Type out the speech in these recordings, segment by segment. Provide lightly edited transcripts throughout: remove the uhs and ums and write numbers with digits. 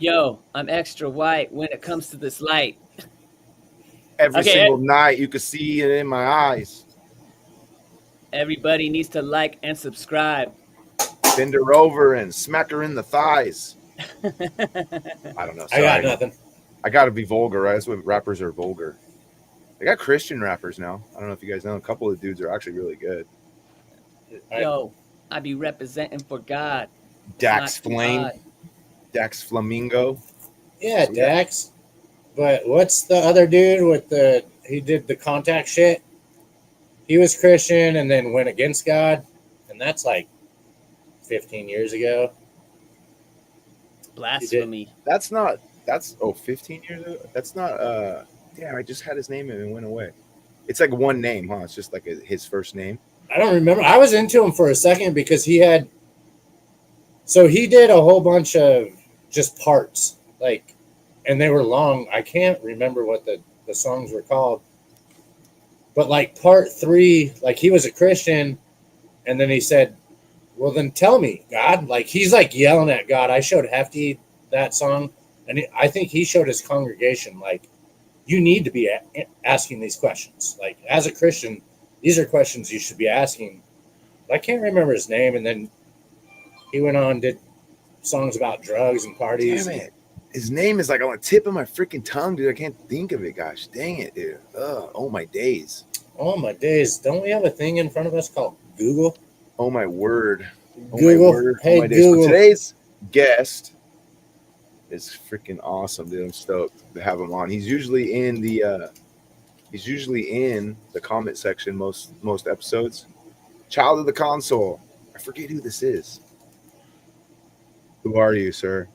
Yo, I'm extra white when it comes to this light. Every Okay, single night, you can see it in my eyes. everybody needs to like and subscribe. Bend her over and smack her in the thighs. I don't know. I got Sorry. nothing. I got to be vulgar, right? That's what rappers are vulgar. They got Christian rappers now. I don't know if you guys know. A couple of dudes are actually really good. Yo, I be representing for God. Dax Not Flame, God. Dax Flamingo. Yeah, Dax. But what's the other dude with he did the contact shit? He was Christian and then went against God. And that's like 15 years ago. Blasphemy. That's 15 years ago. That's not damn, I just had his name and it went away. It's like one name, huh? It's just like his first name. I don't remember. I was into him for a second because he did a whole bunch of just parts, like, and they were long. I can't remember what the songs were called, but like part 3, like he was a Christian, and then he said, well, then tell me, God. Like he's like yelling at God. I showed Hefty that song, and I think he showed his congregation, like, you need to be asking these questions. Like as a Christian, these are questions you should be asking. But I can't remember his name, and then he went on, did songs about drugs and parties. Damn it. His name is like on the tip of my freaking tongue, dude. I can't think of it. Gosh, dang it, dude. Oh, my days. Oh, my days. Don't we have a thing in front of us called Google? Oh, my word. Oh, Google. my word. Hey, oh, my days. Google. So today's guest is freaking awesome, dude. I'm stoked to have him on. He's usually in the comment section most episodes. Child of the console. I forget who this is. Who are you, sir?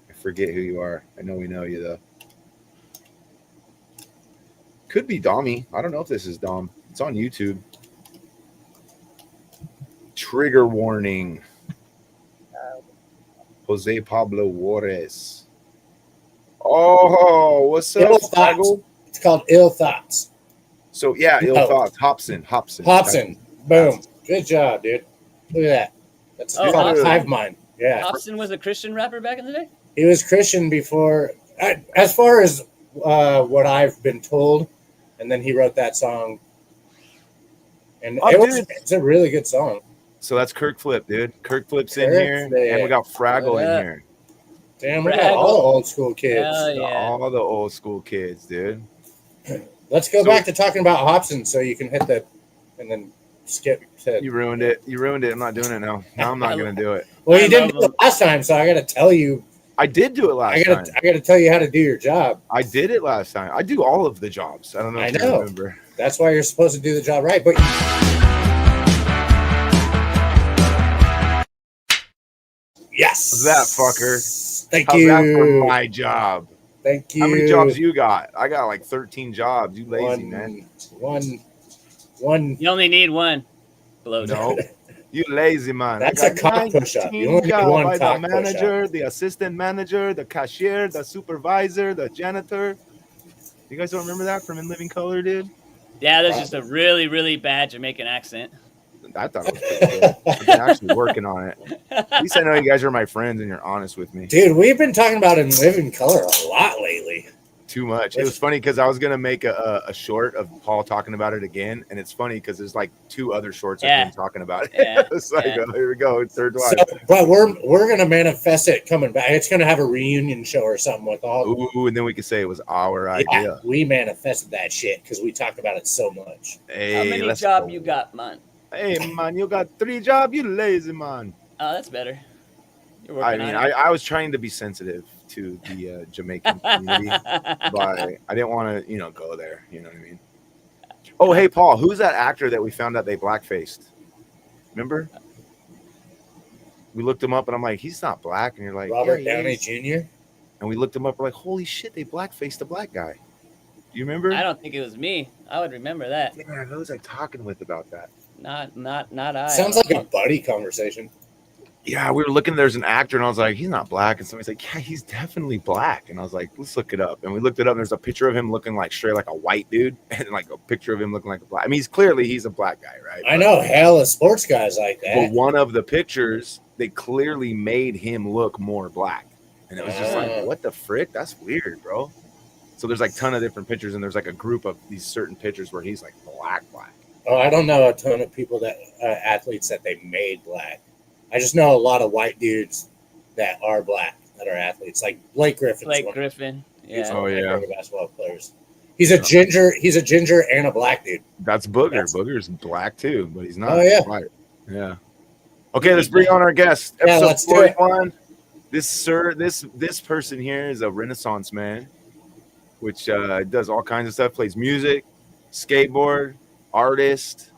I forget who you are. I know we know you, though. Could be Dommy. I don't know if this is Dom. It's on YouTube. Trigger warning. Jose Pablo Juarez. Oh, what's up, Ill Thoughts. Fraggle? It's called Ill Thoughts. So, yeah, Ill Thoughts. Hobson. Boom. Good job, dude. Look at that. That's called Hive Mind. Yeah. Hobson was a Christian rapper back in the day? He was Christian before, as far as what I've been told. And then he wrote that song. And it's a really good song. So that's Kirk Flip, dude. Kirk Flip's in here. And we got Fraggle in here. Damn, we got all the old school kids. Yeah. All the old school kids, dude. Let's go back to talking about Hobson so you can hit and then skip to... You ruined it. I'm not doing it now. Now I'm not going to do it. Well, you didn't do it last time, so I got to tell you. I did do it last time. I got to tell you how to do your job. I did it last time. I do all of the jobs. I don't know if you remember. That's why you're supposed to do the job right. But yes. That fucker. Thank How's you. that for my job? Thank you. How many jobs you got? I got like 13 jobs. You lazy, man. One. You only need one. No. You lazy, man. That's a cock push-up. You only need one cock the manager, the assistant manager, the cashier, the supervisor, the janitor. You guys don't remember that from In Living Color, dude? Yeah, that's just a really, really bad Jamaican accent. I thought it was pretty good. I've been actually working on it. At least I know you guys are my friends and you're honest with me. Dude, we've been talking about In Living Color a lot lately. Too much. It was funny because I was going to make a short of Paul talking about it again. And it's funny because there's like 2 other shorts of him talking about it. Yeah. It's like, oh, here we go. Third one. So, but we're going to manifest it coming back. It's going to have a reunion show or something with all. Ooh, and then we could say it was our idea. We manifested that shit because we talked about it so much. Hey, how many jobs you got, man? Hey, man, you got 3 jobs? You lazy, man. Oh, that's better. I was trying to be sensitive to the Jamaican community, but I didn't want to, go there. You know what I mean? Oh, hey, Paul, who's that actor that we found out they blackfaced? Remember? We looked him up, and I'm like, he's not black. And you're like, Robert Downey Jr.? And we looked him up, we're like, holy shit, they blackfaced a black guy. Do you remember? I don't think it was me. I would remember that. Yeah, who was I talking with about that? Not I. Sounds like a buddy conversation. Yeah, we were looking, there's an actor, and I was like, he's not black. And somebody's like, yeah, he's definitely black. And I was like, let's look it up. And we looked it up, and there's a picture of him looking like straight like a white dude, and like a picture of him looking like a black. I mean, he's a black guy, right? I know, hell of sports guys like that. But one of the pictures, they clearly made him look more black. And it was just like, what the frick? That's weird, bro. So there's like a ton of different pictures, and there's like a group of these certain pictures where he's like black. Oh, I don't know a ton of people that athletes that they made black. I just know a lot of white dudes that are black that are athletes, like Blake Griffin. Blake Griffin. He's Yeah. one of my favorite basketball players. He's a ginger. He's a ginger and a black dude. That's Booger. Booger's black too, but he's not. Oh yeah. White. Yeah. Okay, let's bring on our guest. Yeah, Episode let's do it. 41. This person here is a Renaissance man, which does all kinds of stuff. Plays music, skateboard, artist,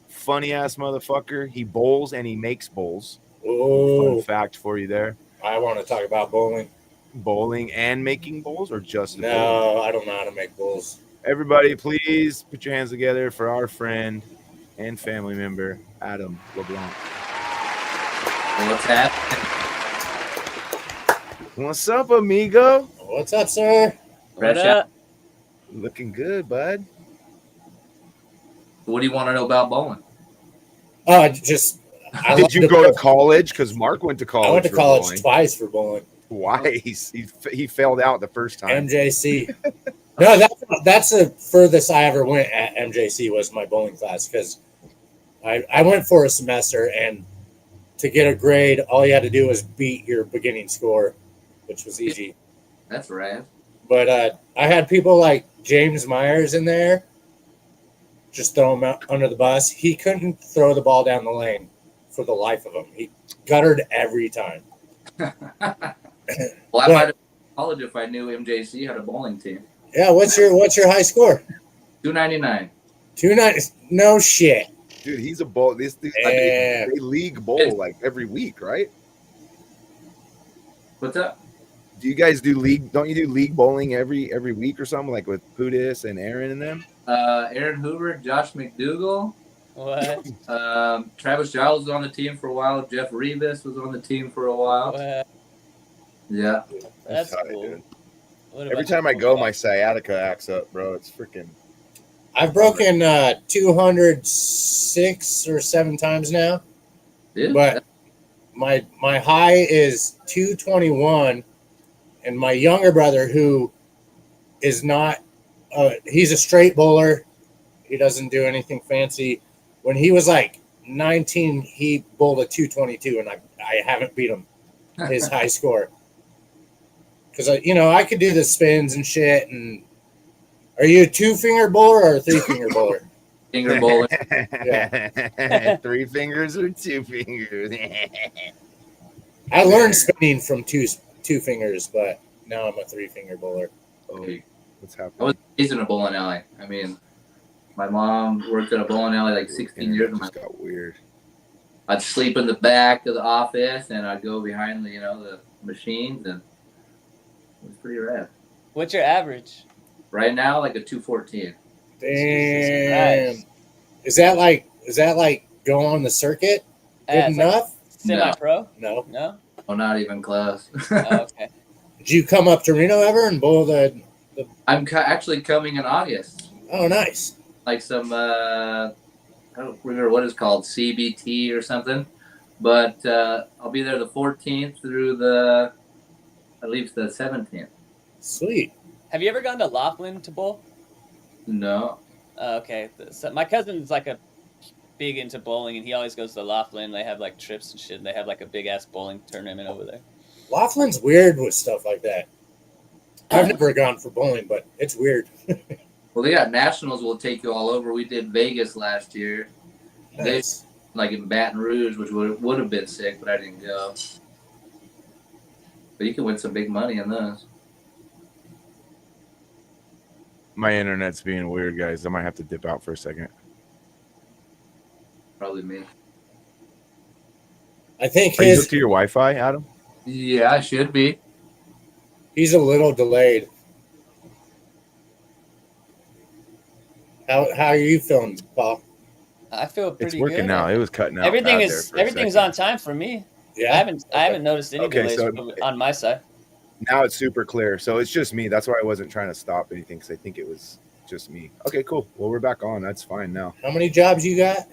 funny ass motherfucker. He bowls and he makes bowls. Oh, Fun fact for you there. I want to talk about bowling. Bowling and making bowls, or just No, bowling? I don't know how to make bowls. Everybody, please put your hands together for our friend and family member, Adam Leblanc. What's happening? What's up, amigo? What's up, sir? What Fresh up? Looking good, bud. What do you want to know about bowling? I Did love you go to college? Because Mark went to college. I went to for college bowling. twice for bowling. Twice. He failed out the first time. MJC. No, that's the furthest I ever went at MJC was my bowling class, because I went for a semester, and to get a grade, all you had to do was beat your beginning score, which was easy. That's rad. But I had people like James Myers in there. Just throw him out under the bus. He couldn't throw the ball down the lane for the life of him. He guttered every time. Well, I might have been in college if I knew MJC had a bowling team. Yeah, what's your high score? 299. 290. No shit. Dude, he's a bowl. They league bowl like every week, right? What's up? Do you guys do league? Don't you do league bowling every week or something, like with Pudis and Aaron and them? Aaron Hoover, Josh McDougall, What? Travis Giles was on the team for a while. Jeff Revis was on the team for a while. What? Yeah. That's tight, cool. dude. What Every about time I you? go, my sciatica acts up, bro. It's freaking. I've broken 206 or 7 times now, Dude, but my high is 221, and my younger brother, who is not, he's a straight bowler. He doesn't do anything fancy. When he was like 19, he bowled a 222, and I haven't beat him his high score. Because I could do the spins and shit. And are you a 2-finger bowler or a 3-finger bowler? finger bowling. Yeah. 3 fingers or 2 fingers? I learned spinning from two fingers, but now I'm a 3-finger bowler. Oh, what's I happening? was raised in a bowling alley. I mean, my mom worked at a bowling alley like 16 years. It just got weird. I'd sleep in the back of the office, and I'd go behind the machines, and it was pretty rad. What's your average? Right now, like a 214. Damn. Nice. Is that like go on the circuit? Good It's like enough? semi-pro? No. No? Oh, not even close. Oh, okay. Did you come up to Reno ever and bowl the? I'm actually coming in August. Oh, nice. Like some, I don't remember what it's called, CBT or something. But I'll be there the 14th through at least the 17th. Sweet. Have you ever gone to Laughlin to bowl? No. Okay. So my cousin's like a big into bowling, and he always goes to Laughlin. They have like trips and shit. And they have like a big ass bowling tournament over there. Laughlin's weird with stuff like that. I've never gone for bowling, but it's weird. Well, they got nationals. Will take you all over. We did Vegas last year. Nice. Like in Baton Rouge, which would have been sick, but I didn't go. But you can win some big money in those. My internet's being weird, guys. I might have to dip out for a second. Probably me. I think Are you hooked to your Wi-Fi, Adam? Yeah, I should be. he's a little delayed. How are you feeling, Paul? I feel It's pretty working good. now. It was cutting out. Everything bad is there for a everything's second. on time for me. Yeah, I haven't noticed any Okay, delays so- on my side. Now it's super clear. So it's just me. That's why I wasn't trying to stop anything, because I think it was just me. Okay, cool. Well, we're back on. That's fine now. How many jobs you got?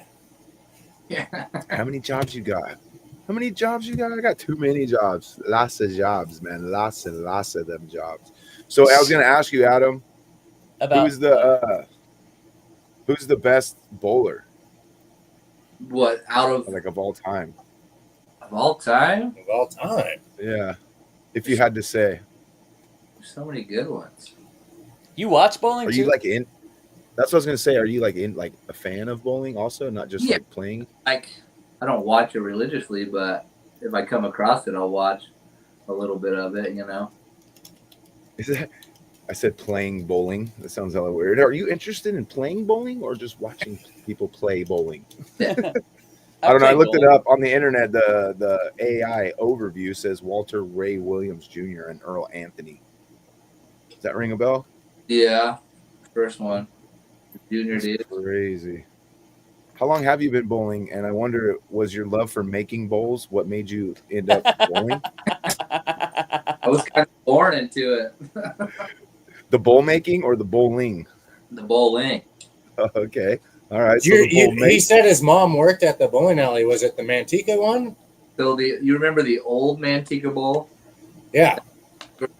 Yeah. How many jobs you got? How many jobs you got? I got too many jobs. Lots of jobs, man. Lots and lots of them jobs. So I was going to ask you, Adam, About who's the best bowler What out of all time? of all time? Of all time. Yeah, if you had to say, There's so many good ones. you watch bowling are too? you like in? That's what I was going to say. Are you like in like a fan of bowling also, not just Yeah. like playing? Like, I don't watch it religiously, but if I come across it, I'll watch a little bit of it. You know. Is that? I said playing bowling. That sounds hella weird. Are you interested in playing bowling or just watching people play bowling? I don't know. I looked it up on the internet. The AI overview says Walter Ray Williams Jr. and Earl Anthony. Does that ring a bell? Yeah, first one. Junior did. Crazy. How long have you been bowling? And I wonder, was your love for making bowls what made you end up bowling? I was kind of born into it. The bowl making or the bowling? The bowling. Okay. All right. So He said his mom worked at the bowling alley. Was it the Manteca one? So you remember the old Manteca Bowl? Yeah.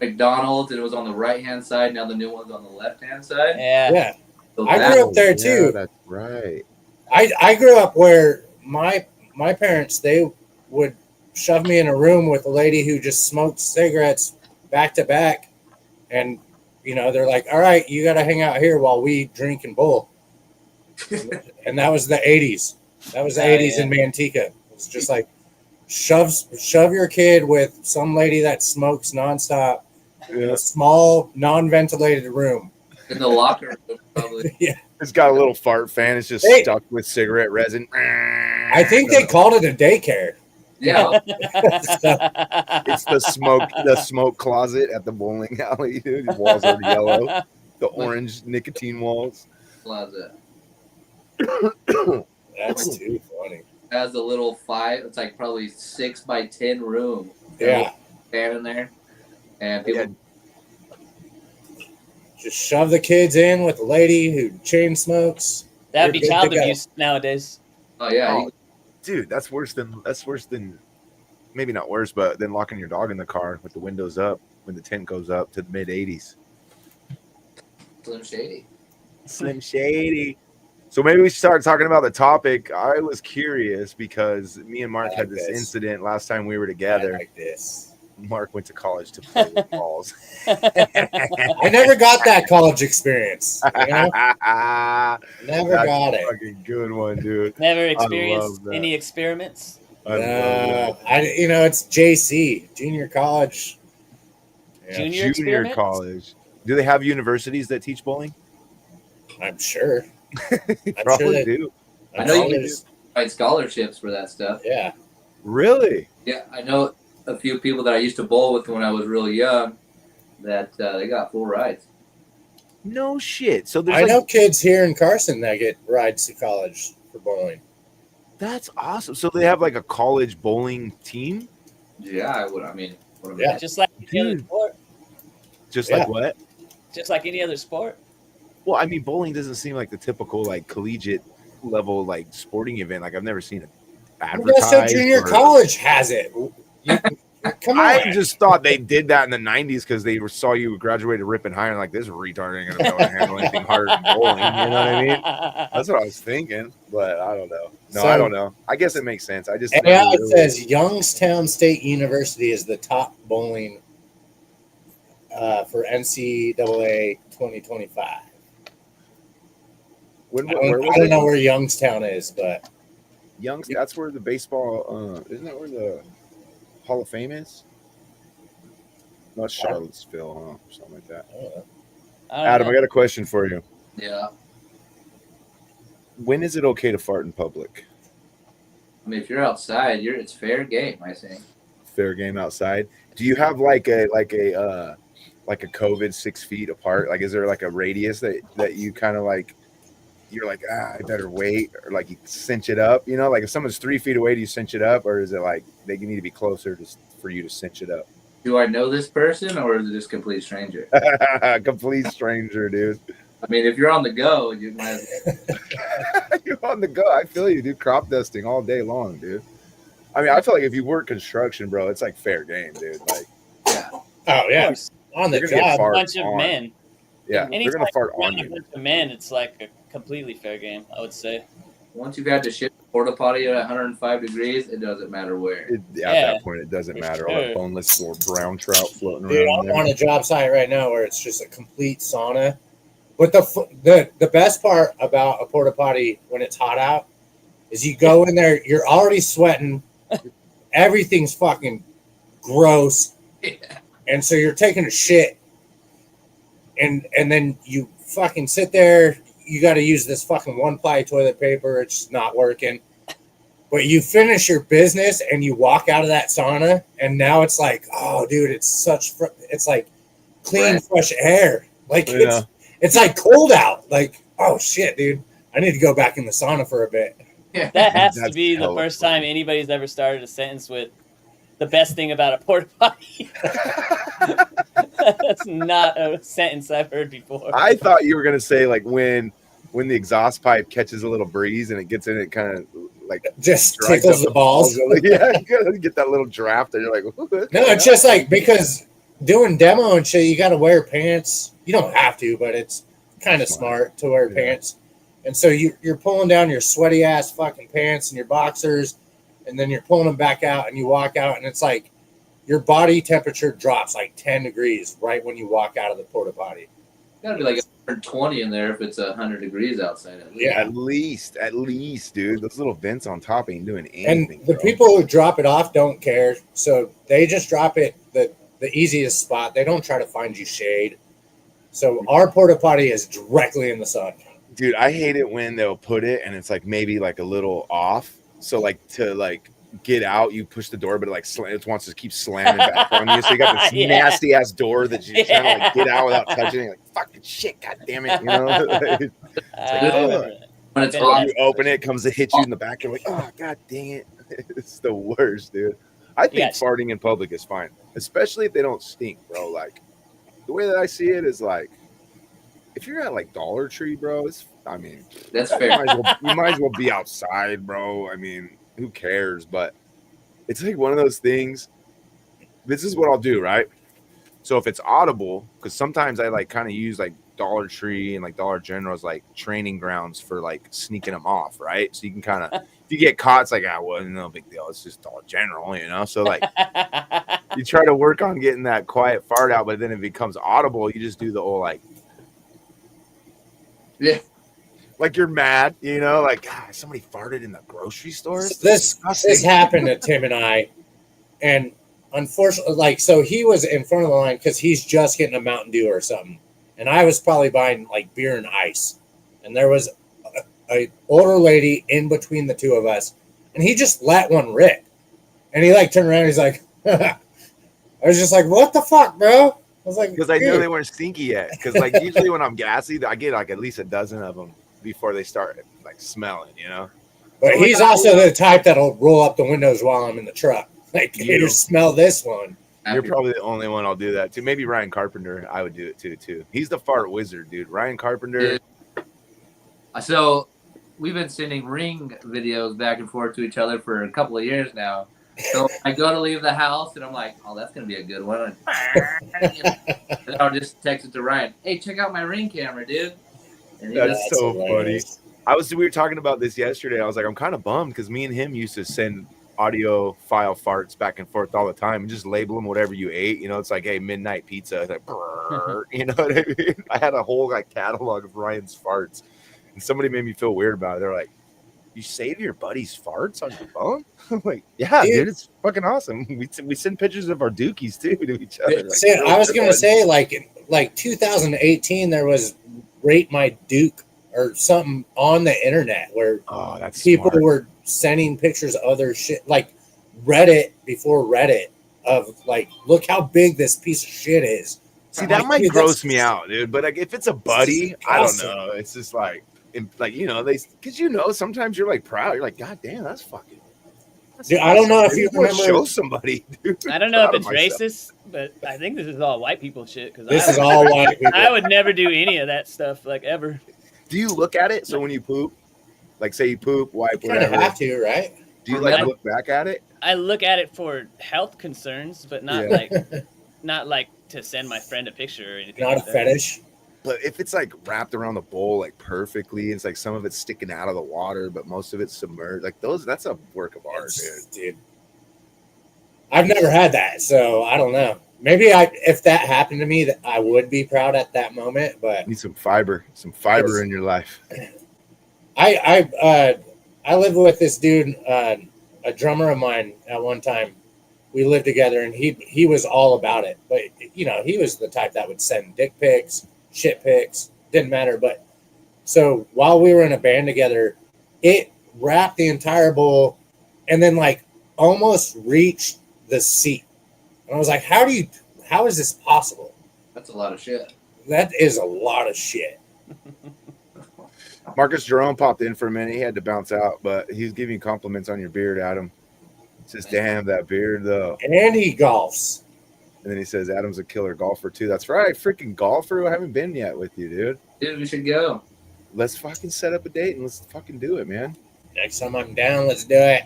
McDonald's, and it was on the right hand side. Now the new one's on the left hand side. Yeah. Yeah. So I grew up there too. Yeah, that's right. I grew up where my parents, they would shove me in a room with a lady who just smoked cigarettes back to back, and they're like, all right, you got to hang out here while we drink and bowl. And that was the 80s. That was the 80s in Manteca. It was just like shove your kid with some lady that smokes nonstop in a small non-ventilated room in the locker room, probably. Yeah. It's got a little fart fan. It's just stuck with cigarette resin. I think they called it a daycare. Yeah. It's the smoke closet at the bowling alley, dude. The walls are yellow. The orange nicotine walls. Closet. That's too funny. Has a little 5. It's like probably 6 by 10 room. Yeah. Fan in there, and people just shove the kids in with a lady who chain smokes. That'd be child abuse nowadays. Oh yeah. Oh, dude, that's worse than maybe not worse, but then locking your dog in the car with the windows up when the tent goes up to the mid 80s. Slim Shady. So maybe we start talking about the topic. I was curious because me and Mark had this incident last time we were together. I like this. Mark went to college to play with balls. I never got that college experience. Never got it. Fucking good one, dude. Never experienced any experiments. It's JC, junior college. Yeah. Junior college. Do they have universities that teach bowling? I'm sure. Probably do. I know you can find scholarships for that stuff. Yeah. Really? Yeah, I know a few people that I used to bowl with when I was really young that they got full rides. No shit. So I know kids here in Carson that get rides to college for bowling. That's awesome. So they have like a college bowling team? Yeah, I would. Yeah, just like any other sport. Just like what? Just like any other sport. Well, I mean, bowling doesn't seem like the typical like collegiate level like sporting event. Like I've never seen it advertised. So junior college has it. Come on. I just thought they did that in the 90s because they saw you graduated ripping high and like this retard ain't gonna be able to handle anything harder than bowling. You know what I mean? That's what I was thinking, but I don't know. No, I don't know. I guess it makes sense. I just it says Youngstown State University is the top bowling for NCAA 2025. I don't know where Youngstown is, but that's where the baseball isn't that where the Hall of Fame is? Not Charlottesville, huh? Or something like that. Adam, I got a question for you. Yeah. When is it okay to fart in public? I mean, if you're outside, it's fair game, I think. Fair game outside. Do you have like a COVID 6 feet apart? Like, is there like a radius that you kind of like? You're like, I better wait, or like you cinch it up, like if someone's 3 feet away, do you cinch it up, or is it like they need to be closer for you to cinch it up? Do I know this person, or is it just complete stranger? Complete stranger, dude. I mean, if you're on the go, you might. You're on the go. I feel you, dude. Crop dusting all day long, dude. I mean, I feel like if you work construction, bro, it's like fair game, dude. Like, Oh yeah, on the you're gonna get job. A farted bunch of on. men. Yeah, they're Anytime gonna fart you're on around a you. bunch of men, it's like a completely fair game, I would say. Once you've had to shit porta potty at 105 degrees, it doesn't matter where. At Yeah, that point, it doesn't for matter. All that sure. boneless little brown trout floating Dude, around I'm there. on a job site right now where it's just a complete sauna. But the best part about a porta potty when it's hot out is you go in there, you're already sweating, everything's fucking gross, and so you're taking a shit, and then you fucking sit there. You got to use this fucking 1-ply toilet paper. It's not working. But you finish your business and you walk out of that sauna, and now it's like, oh, dude, it's like clean, Right. fresh air. Like Yeah. it's like cold out. Like, oh shit, dude, I need to go back in the sauna for a bit. Yeah. That has to That's be the hella first funny. time anybody's ever started a sentence with the best thing about a porta potty. That's not a sentence I've heard before. I thought you were gonna say like when the exhaust pipe catches a little breeze and it gets in it, kind of like Just drives tickles up the balls. Yeah, you gotta get that little draft, and you're like, "Ooh, No, it's just like because doing demo and shit, you got to wear pants. You don't have to, but it's kind of smart to wear Yeah. pants. And so you're pulling down your sweaty ass fucking pants and your boxers, and then you're pulling them back out, and you walk out, and it's like your body temperature drops like 10 degrees right when you walk out of the porta potty. Gotta be like 120 in there if it's 100 degrees outside. At least. Yeah. At least, dude. Those little vents on top ain't doing And anything. the bro. people who drop it off don't care, so they just drop it the easiest spot. They don't try to find you shade. So our porta potty is directly in the sun. Dude, I hate it when they'll put it and it's like maybe like a little off. So like to like get out, you push the door, but it wants to keep slamming back on you. So you got this Yeah. nasty ass door that you're trying to like get out without touching it. You're like, fucking shit, god damn it, you know? When it's Yeah. hot, You open it, comes to hit you in the back, you're like, oh god dang it. It's the worst, dude. I think Yes. farting in public is fine, especially if they don't stink, bro. Like the way that I see it is like if you're at like Dollar Tree, bro, I mean, that's you fair. might as well be outside, bro. I mean, who cares? But it's like one of those things. This is what I'll do, right? So if it's audible, because sometimes I like kind of use like Dollar Tree and like Dollar General as like training grounds for like sneaking them off, right? So you can kind of, if you get caught, it's like, well, no big deal. It's just Dollar General, you know? So like you try to work on getting that quiet fart out, but then it becomes audible. You just do the whole like, Yeah. like you're mad, you know, like God, somebody farted in the grocery store. This happened to Tim and I, and unfortunately, like, so he was in front of the line because he's just getting a Mountain Dew or something, and I was probably buying like beer and ice, and there was a older lady in between the two of us, and he just let one rip, and he like turned around, and he's like, I was just like, what the fuck, bro? I was like, Because I know dude. they weren't stinky yet. Because like usually when I'm gassy, I get like at least a dozen of them before they start like smelling, you know. But he's also the type that'll roll up the windows while I'm in the truck. Like, here, smell this one. You're probably the only one I'll do that to. Maybe Ryan Carpenter, I would do it too. He's the fart wizard, dude. Ryan Carpenter. So we've been sending ring videos back and forth to each other for a couple of years now. So I go to leave the house and I'm like, oh, that's gonna be a good one. And I'll just text it to Ryan. Hey, check out my ring camera, dude. And he That's does- so hilarious. funny. We were talking about this yesterday. I was like, I'm kind of bummed because me and him used to send audio file farts back and forth all the time and just label them whatever you ate. You know, it's like, hey, midnight pizza. It's like, brrr, you know what I mean? I had a whole like catalog of Ryan's farts, and somebody made me feel weird about it. They're like, you save your buddy's farts on your phone? I'm like, yeah, dude, it's fucking awesome. We send pictures of our dookies too to each other. Like, See, I was gonna say like 2018 there was Rate My Duke or something on the internet where that's people smart. were sending pictures of other shit, like Reddit before Reddit, of like, look how big this piece of shit is. See, I'm that like, might dude, gross that's- me out, dude. But like, if it's a buddy, I don't know. It's just like you know, because you know, sometimes you're like proud. You're like, God damn, that's fucking. Dude, I don't know if you wanna remember. show somebody, dude. I don't know if Proud of it's myself. racist, but I think this is all white people shit. Because This is all white people. I would never do any of that stuff, like ever. Do you look at it? So when you poop, like say you poop, wipe, You kind of whatever. have to, right? Do you like look back at it? I look at it for health concerns, but not like to send my friend a picture or anything. Not like a that. fetish. But if it's like wrapped around the bowl like perfectly, it's like some of it's sticking out of the water, but most of it's submerged. Like that's a work of art, dude. I've never had that, so I don't know. Maybe if that happened to me, that I would be proud at that moment. But You need some fiber in your life. I lived with this dude, a drummer of mine at one time. We lived together, and he was all about it. But you know, he was the type that would send dick pics, shit pics, didn't matter. But so while we were in a band together, it wrapped the entire bowl, and then like almost reached the seat. And I was like, how is this possible? That's a lot of shit. That is a lot of shit. Marcus Jerome popped in for a minute. He had to bounce out, but he's giving you compliments on your beard, Adam. He says, damn, that beard, though. And he golfs. And then he says, Adam's a killer golfer, too. That's right. Freaking golfer. I haven't been yet with you, dude. Dude, we should go. Let's fucking set up a date and let's fucking do it, man. Next time I'm down, let's do it.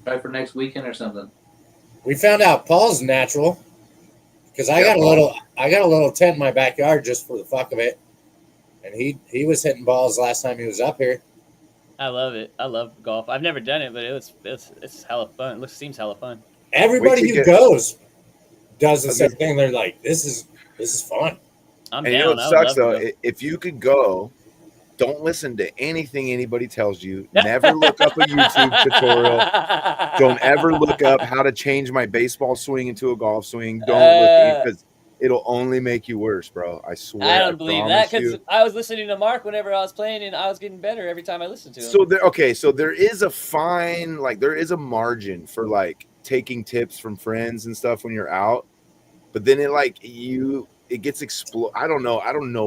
Try for next weekend or something. We found out Paul's natural because I got a little tent in my backyard just for the fuck of it, and he was hitting balls last time he was up here. I love it. I love golf. I've never done it, but it's hella fun. It seems hella fun. Everybody who goes does the same thing. They're like, this is fun. I'm and down. you know what sucks though? If you could go, don't listen to anything anybody tells you. Never look up a YouTube tutorial. Don't ever look up how to change my baseball swing into a golf swing. Don't look, because it'll only make you worse, bro. I swear. I don't believe that because I was listening to Mark whenever I was playing, and I was getting better every time I listened to him. So there is a fine, like there is a margin for like taking tips from friends and stuff when you're out, but then it gets explode. I don't know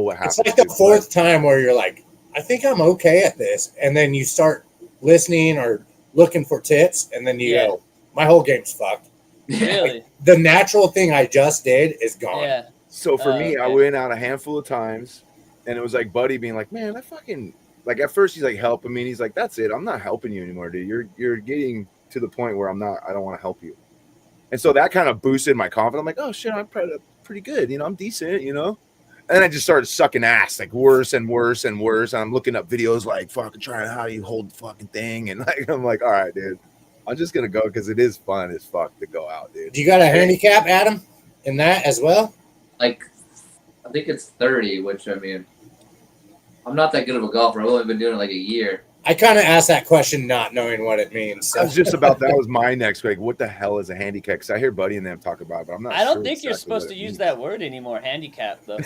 what happens. It's like the fourth time where you're like, I think I'm okay at this. And then you start listening or looking for tips. And then you go, my whole game's fucked. Really? Like, the natural thing I just did is gone. Yeah. So for me, I went out a handful of times and it was like Buddy being like, man, I fucking, like at first he's like helping me. And he's like, that's it. I'm not helping you anymore, dude. You're getting to the point where I don't want to help you. And so that kind of boosted my confidence. I'm like, oh shit, I'm pretty good. You know, I'm decent, you know? And then I just started sucking ass, like worse and worse and worse. And I'm looking up videos like fucking trying how you hold the fucking thing. And like, I'm like, all right, dude, I'm just going to go because it is fun as fuck to go out, dude. Do you got a handicap, Adam, in that as well? Like, I think it's 30, which, I mean, I'm not that good of a golfer. I've only been doing it like a year. I kind of asked that question not knowing what it means. So. I was just about that was my next like, what the hell is a handicap? Because I hear Buddy and them talk about it, but I'm not. I don't think you're supposed to use that word anymore. Handicap, though.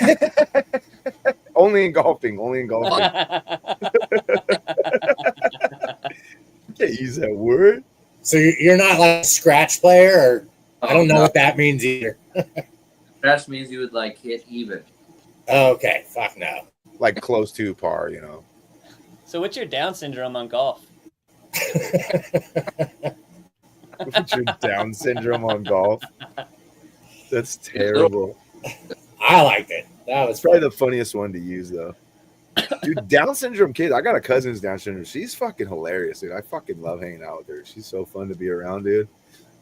Only in golfing. Can't use that word. So you're not like a scratch player, or I don't know what that means either. Scratch means you would like hit even. Okay, fuck no. Like close to par, you know. So what's your Down syndrome on golf? What's your Down syndrome on golf? That's terrible. I liked it. That was probably the funniest one to use, though. Dude, Down syndrome kid. I got a cousin who's Down syndrome. She's fucking hilarious, dude. I fucking love hanging out with her. She's so fun to be around, dude.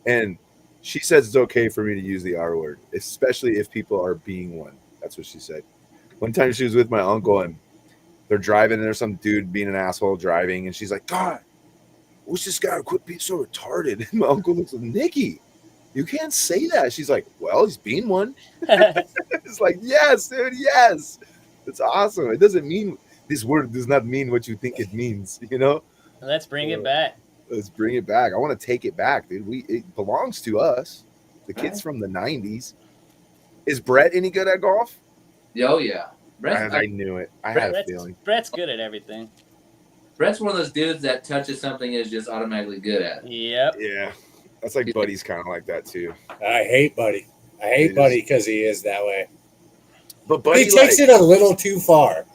And she says it's okay for me to use the R word, especially if people are being one. That's what she said. One time she was with my uncle and they're driving and there's some dude being an asshole driving. And she's like, God, I wish this guy would quit being so retarded. And my uncle looks like, Nikki, you can't say that. She's like, well, he's being one. It's like, yes, dude, yes. It's awesome. It doesn't mean, this word does not mean what you think it means, you know? Let's bring it back. Let's bring it back. I want to take it back, dude. It belongs to us. The kids from the 90s. Is Brett any good at golf? Oh, yeah. I knew it. I had a feeling. Brett's good at everything. Brett's one of those dudes that touches something is just automatically good at. Yep. Yeah. That's like Buddy's kind of like that, too. I hate Buddy. I hate Buddy because he is that way. But Buddy he takes it a little too far.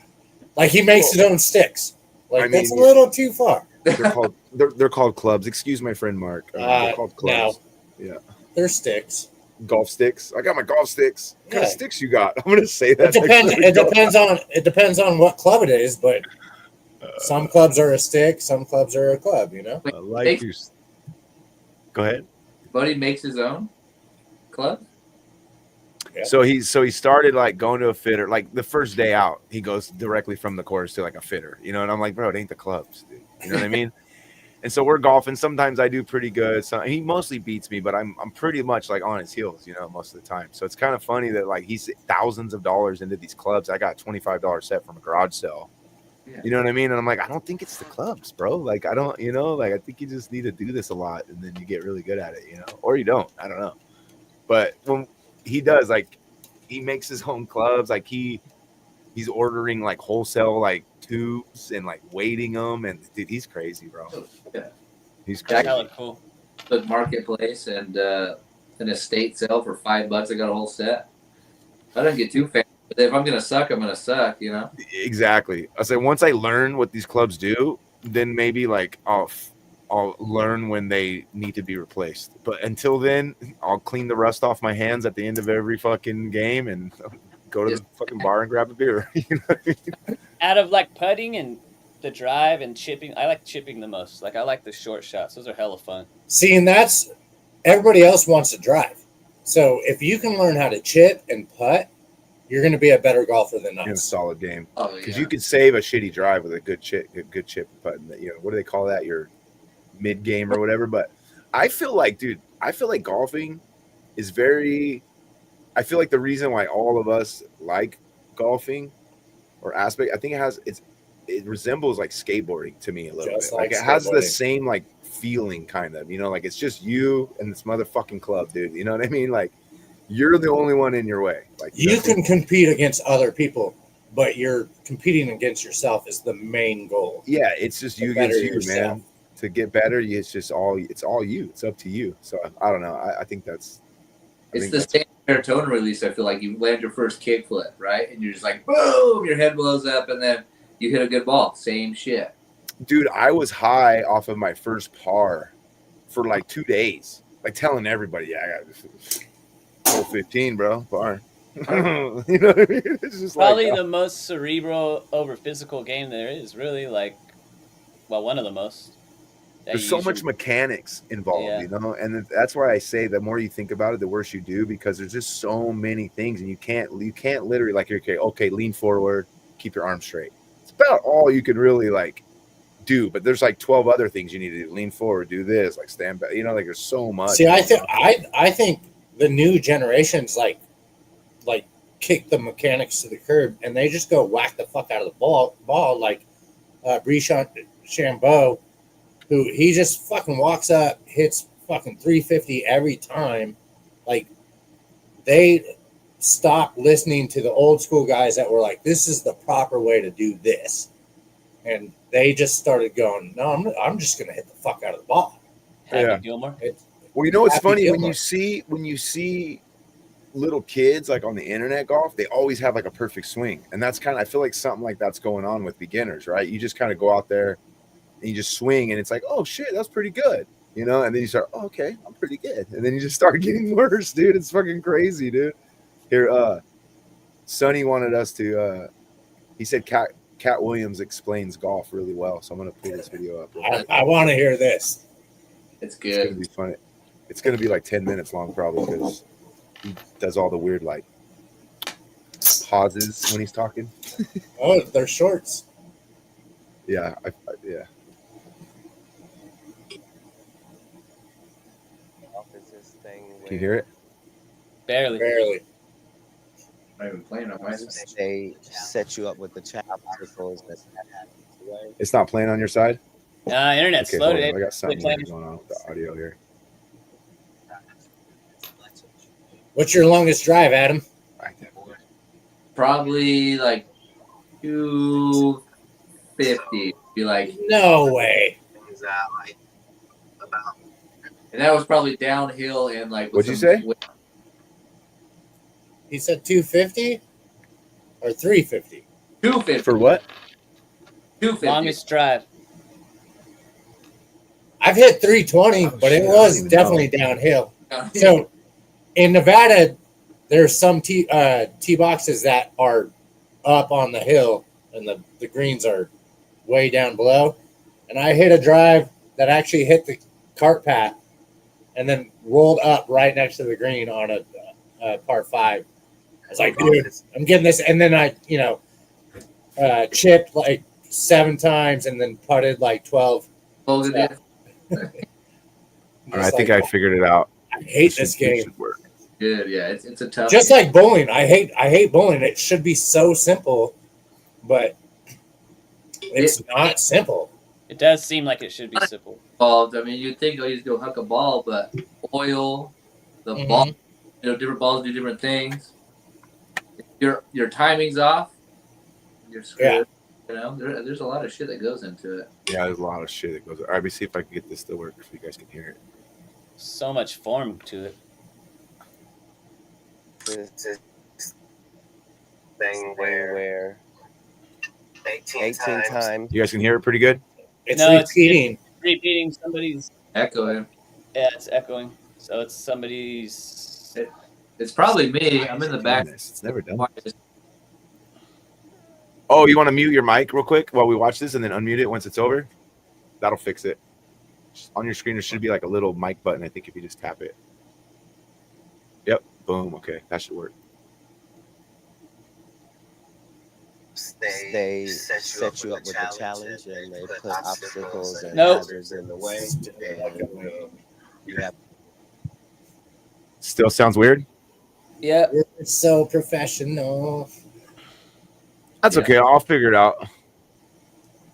Like he makes it on sticks. Like that's a little too far. They're called clubs. Excuse my friend Mark. They're called clubs. No. Yeah. They're sticks. Golf sticks. I got my golf sticks. What kind of sticks you got? I'm gonna say that. It depends on what club it is, but some clubs are a stick, some clubs are a club, you know? I like you. Go ahead. Buddy makes his own club. Yeah. So he started like going to a fitter. Like the first day out, he goes directly from the course to like a fitter, you know. And I'm like, bro, it ain't the clubs, dude. You know what I mean? And so we're golfing. Sometimes I do pretty good. So he mostly beats me, but I'm pretty much like on his heels, you know, most of the time. So it's kind of funny that like he's thousands of dollars into these clubs. I got $25 set from a garage sale. Yeah. You know what I mean? And I'm like, I don't think it's the clubs, bro. Like I don't, you know, like I think you just need to do this a lot, and then you get really good at it, you know, or you don't. I don't know. But when he does, like, he makes his own clubs. Like he's ordering like wholesale like tubes and like weighting them, and dude, he's crazy, bro. Yeah. He's That's crazy. hella cool. The marketplace and an estate sale for $5. I got a whole set. I don't get too fancy, but if I'm gonna suck, I'm gonna suck. You know. Exactly. I said once I learn what these clubs do, then maybe like I'll learn when they need to be replaced. But until then, I'll clean the rust off my hands at the end of every fucking game and go to the fucking bar and grab a beer. You know what I mean? Out of like putting and the drive and chipping, I like chipping the most. Like I like the short shots; those are hella fun. See, and that's everybody else wants to drive. So if you can learn how to chip and putt, you're going to be a better golfer than In a us. solid game. Oh Because yeah. you could save a shitty drive with a good chip putt. You know, what do they call that? Your mid game or whatever. But I feel like, dude, golfing is very. I feel like the reason why all of us like golfing or aspect, I think it resembles like skateboarding to me a little Just bit. like Like it has the skateboarding. same like feeling kind of, you know, like it's just you and this motherfucking club, dude. You know what I mean? Like you're the only one in your way. Like You can compete against other people, but you're competing against yourself is the main goal. yeah, it's just you Better against you, yourself. man. To get better, it's all you. It's up to you. So I don't know. I think that's. It's the same serotonin release. I feel like you land your first kickflip, right, and you're just like, boom, your head blows up, and then you hit a good ball. Same shit. Dude, I was high off of my first par for like 2 days, like telling everybody, yeah, I got this 15, bro, par. You know what I mean? It's just Probably like, the most cerebral over physical game there is. Really, like, well, one of the most. that there's you so usually- much mechanics involved, Yeah. you know, and that's why I say the more you think about it, the worse you do, because there's just so many things, and you can't literally like, okay, lean forward, keep your arms straight. It's about all you can really like do, but there's like 12 other things you need to do. Lean forward, do this, like stand back, you know, like there's so much. See, I think the new generations like kick the mechanics to the curb, and they just go whack the fuck out of the ball like Brishan Chambeau, who he just fucking walks up, hits fucking 350 every time. Like they stopped listening to the old school guys that were like, this is the proper way to do this, and they just started going, no, I'm just gonna hit the fuck out of the ball. Happy Yeah. Gilmore. Well, you know what's Happy funny when Gilmore. you see little kids like on the internet golf, they always have like a perfect swing, and that's kind of, I feel like something like that's going on with beginners, right? You just kind of go out there and you just swing, and it's like, oh shit, that's pretty good, you know, and then you start, oh, okay, I'm pretty good, and then you just start getting worse, dude. It's fucking crazy, dude. Here, Sonny wanted us to. He said Cat Williams explains golf really well, so I'm gonna pull this video up. I want to hear this. It's It's gonna good. be funny. It's gonna be like 10 minutes long, probably, because he does all the weird like pauses when he's talking. Oh, they're shorts. Yeah, yeah. Can you hear it? Barely. Barely. I'm not even playing on my They set you up with the chat circles. It's not playing on your side. Internet's Okay, slow hold on. today. I got something playing- weird going on with the audio here. What's your longest drive, Adam? Probably like 250. Be like, No way. and that was probably downhill and like. with What'd you some- say? He said 250 or 350. 250. For what? 250. Longest drive. I've hit 320, Oh, but shit, it I don't was even definitely downhill. So in Nevada, there's some tee boxes that are up on the hill, and the greens are way down below. And I hit a drive that actually hit the cart path, and then rolled up right next to the green on a par 5. I was like, dude, I'm getting this. And then I, chipped like 7 times and then putted like 12. Oh, good. All right, I think I figured it out. I hate this game. Should work. Good, yeah. It's a tough. Just like bowling, I hate bowling. It should be so simple, but it's not simple. It does seem like it should be simple. Involved. I mean, you'd think, you just go huck a ball, but oil, the ball, different balls do different things. If your timing's off, you're screwed. Yeah. There's a lot of shit that goes into it. Yeah, there's a lot of shit that goes. All right, let me see if I can get this to work so you guys can hear it. So much form to it. This thing where 18 times. You guys can hear it pretty good? It's repeating. It's repeating somebody's Echoing. Yeah, it's echoing. So it's somebody's. It's probably me. I'm in the back. It's never done. Oh, you want to mute your mic real quick while we watch this and then unmute it once it's over? That'll fix it. Just on your screen, there should be like a little mic button, I think, if you just tap it. Yep. Boom. Okay. That should work. They set you up with a challenge and they put obstacles and Nope. hazards in the way. And you have Still sounds weird? Yeah. It's so professional. That's okay. I'll figure it out.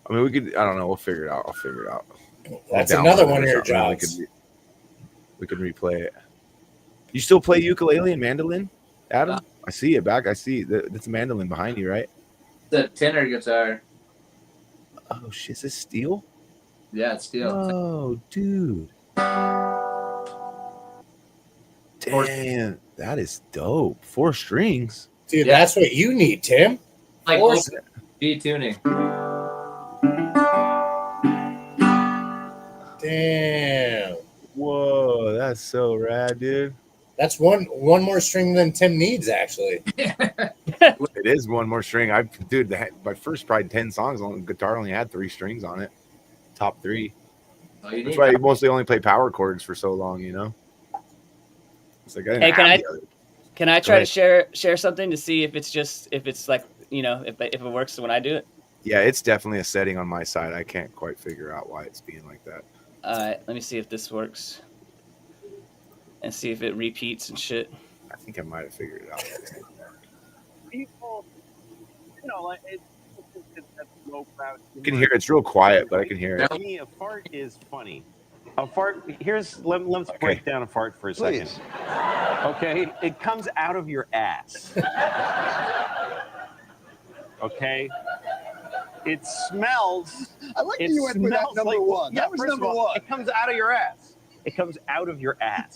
I mean, we could, I don't know. We'll figure it out. I'll figure it out. That's I'll another download one it of or your something. jobs. We could replay it. You still play ukulele and mandolin, Adam? I see it back. I see that's a mandolin behind you, right? The tenor guitar. Oh shit! Is this steel? Yeah, it's steel. Oh, dude. Damn, that is dope. 4 strings. Dude, Yeah. that's what you need, Tim. Like Or- G tuning. Damn. Whoa, that's so rad, dude. That's one more string than Tim needs, actually. It is one more string. My first probably 10 songs on the guitar only had 3 strings on it. Top 3. Oh, you That's need why I mostly only play power chords for so long, you know? It's like, Hey, can I try to share something to see if it's like, if it works when I do it? Yeah, it's definitely a setting on my side. I can't quite figure out why it's being like that. All right, let me see if this works. And see if it repeats and shit. I think I might have figured it out. People, it's low crowd. You can hear it's real quiet, but I can hear it. To me, a fart is funny. A fart. Let's break down a fart for a second. Please. Okay, it comes out of your ass. Okay. It smells. I like that you went for that number one. Yeah, That was first of number all, one. It comes out of your ass. It comes out of your ass.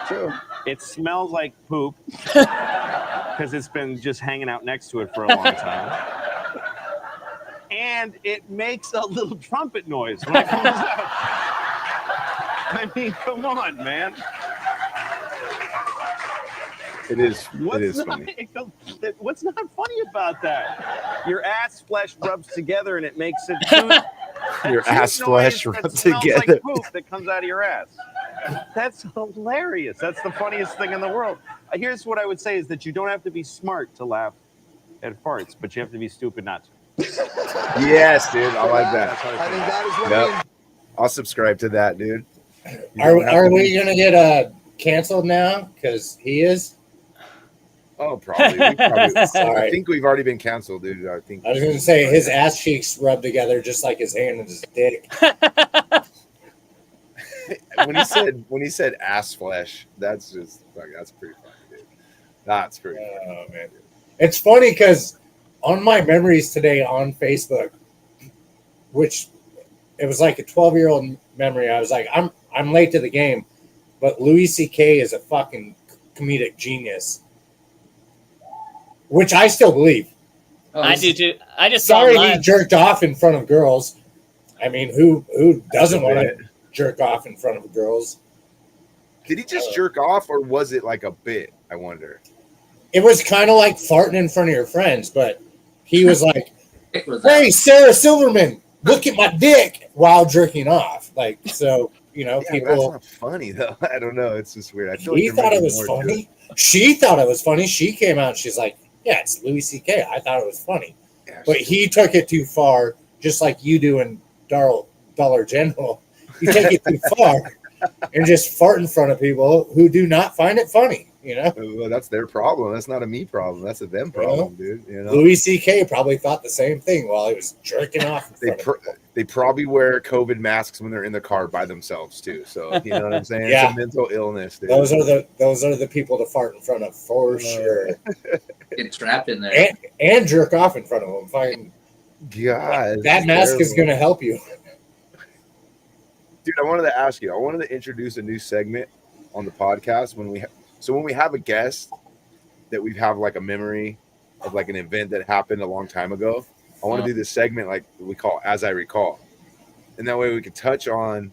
True. It smells like poop because it's been just hanging out next to it for a long time. And it makes a little trumpet noise when it comes out. I mean, come on, man. It is funny. What's not funny about that? Your ass flesh rubs together and it makes a toot. Your ass flesh rubs rubs together. together. Like poop that comes out of your ass. That's hilarious. That's the funniest thing in the world. Here's what I would say is that you don't have to be smart to laugh at farts, but you have to be stupid not to. Yes, dude. I like that. I think that is what Yep. I'll subscribe to that, dude. Are we going to get canceled now? Because he is? Oh, probably. I Sorry. think we've already been canceled, dude. I I was going to say his ass cheeks rub together just like his hand and his dick. when he said ass flesh, that's pretty funny, dude. That's pretty funny. Oh, man. It's funny because on my memories today on Facebook, which it was like a 12-year-old memory, I was like, I'm late to the game, but Louis C.K. is a fucking comedic genius, which I still believe. I do too. I just saw Sorry him he live. jerked off in front of girls. I mean, who doesn't want to jerk off in front of girls? Did he just jerk off, or was it like a bit? I wonder. It was kind of like farting in front of your friends, but he was like, It was "Hey, Sarah Silverman, look at my dick," while jerking off. Like, so You know, Yeah, but that's people. not funny though. I don't know. It's just weird. I feel He like there thought might it be was more to funny. She thought it was funny. She came out and she's like, "Yeah, it's Louis C.K. I thought it was funny," Yeah, but he took it too far, just like you do in Dollar General. You take it too far and just fart in front of people who do not find it funny. You know, well, that's their problem. That's not a me problem. That's a them problem, dude. You know, Louis C.K. probably thought the same thing while he was jerking off. In front of people. they probably wear COVID masks when they're in the car by themselves too. So you know what I'm saying? Yeah. It's a mental illness, dude. Those are the people to fart in front of for sure, Get trapped in there. and jerk off in front of them. Fine, God, that mask is terrible. going to help you. Dude, I wanted to ask you. I wanted to introduce a new segment on the podcast when we have a guest that we have like a memory of like an event that happened a long time ago. I want to do this segment like we call As I Recall, and that way we can touch on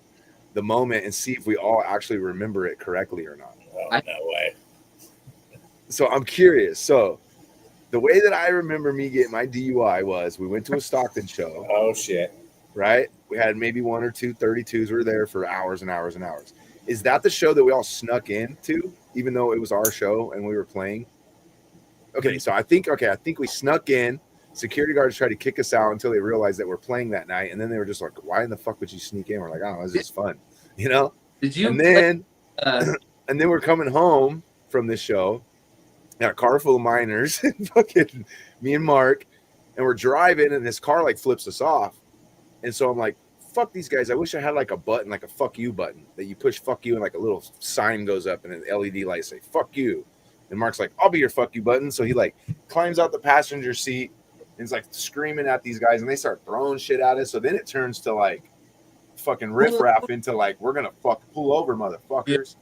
the moment and see if we all actually remember it correctly or not. Oh, no way. So I'm curious. So the way that I remember me getting my DUI was we went to a Stockton show. Oh shit. Right? We had maybe one or two 32s. We were there for hours and hours and hours. Is that the show that we all snuck into, even though it was our show and we were playing? Okay, so I think we snuck in. Security guards tried to kick us out until they realized that we're playing that night, and then they were just like, "Why in the fuck would you sneak in?" We're like, "Oh, it's just fun," you know. Did you? And then, and then we're coming home from this show, in a car full of minors, fucking me and Mark, and we're driving, and this car like flips us off, and so I'm like, "Fuck these guys! I wish I had like a button, like a fuck you button that you push fuck you, and like a little sign goes up, and an LED light say fuck you." And Mark's like, "I'll be your fuck you button." So he like climbs out the passenger seat and he's like screaming at these guys, and they start throwing shit at us. So then it turns to like fucking riffraff into like, we're gonna fuck pull over, motherfuckers.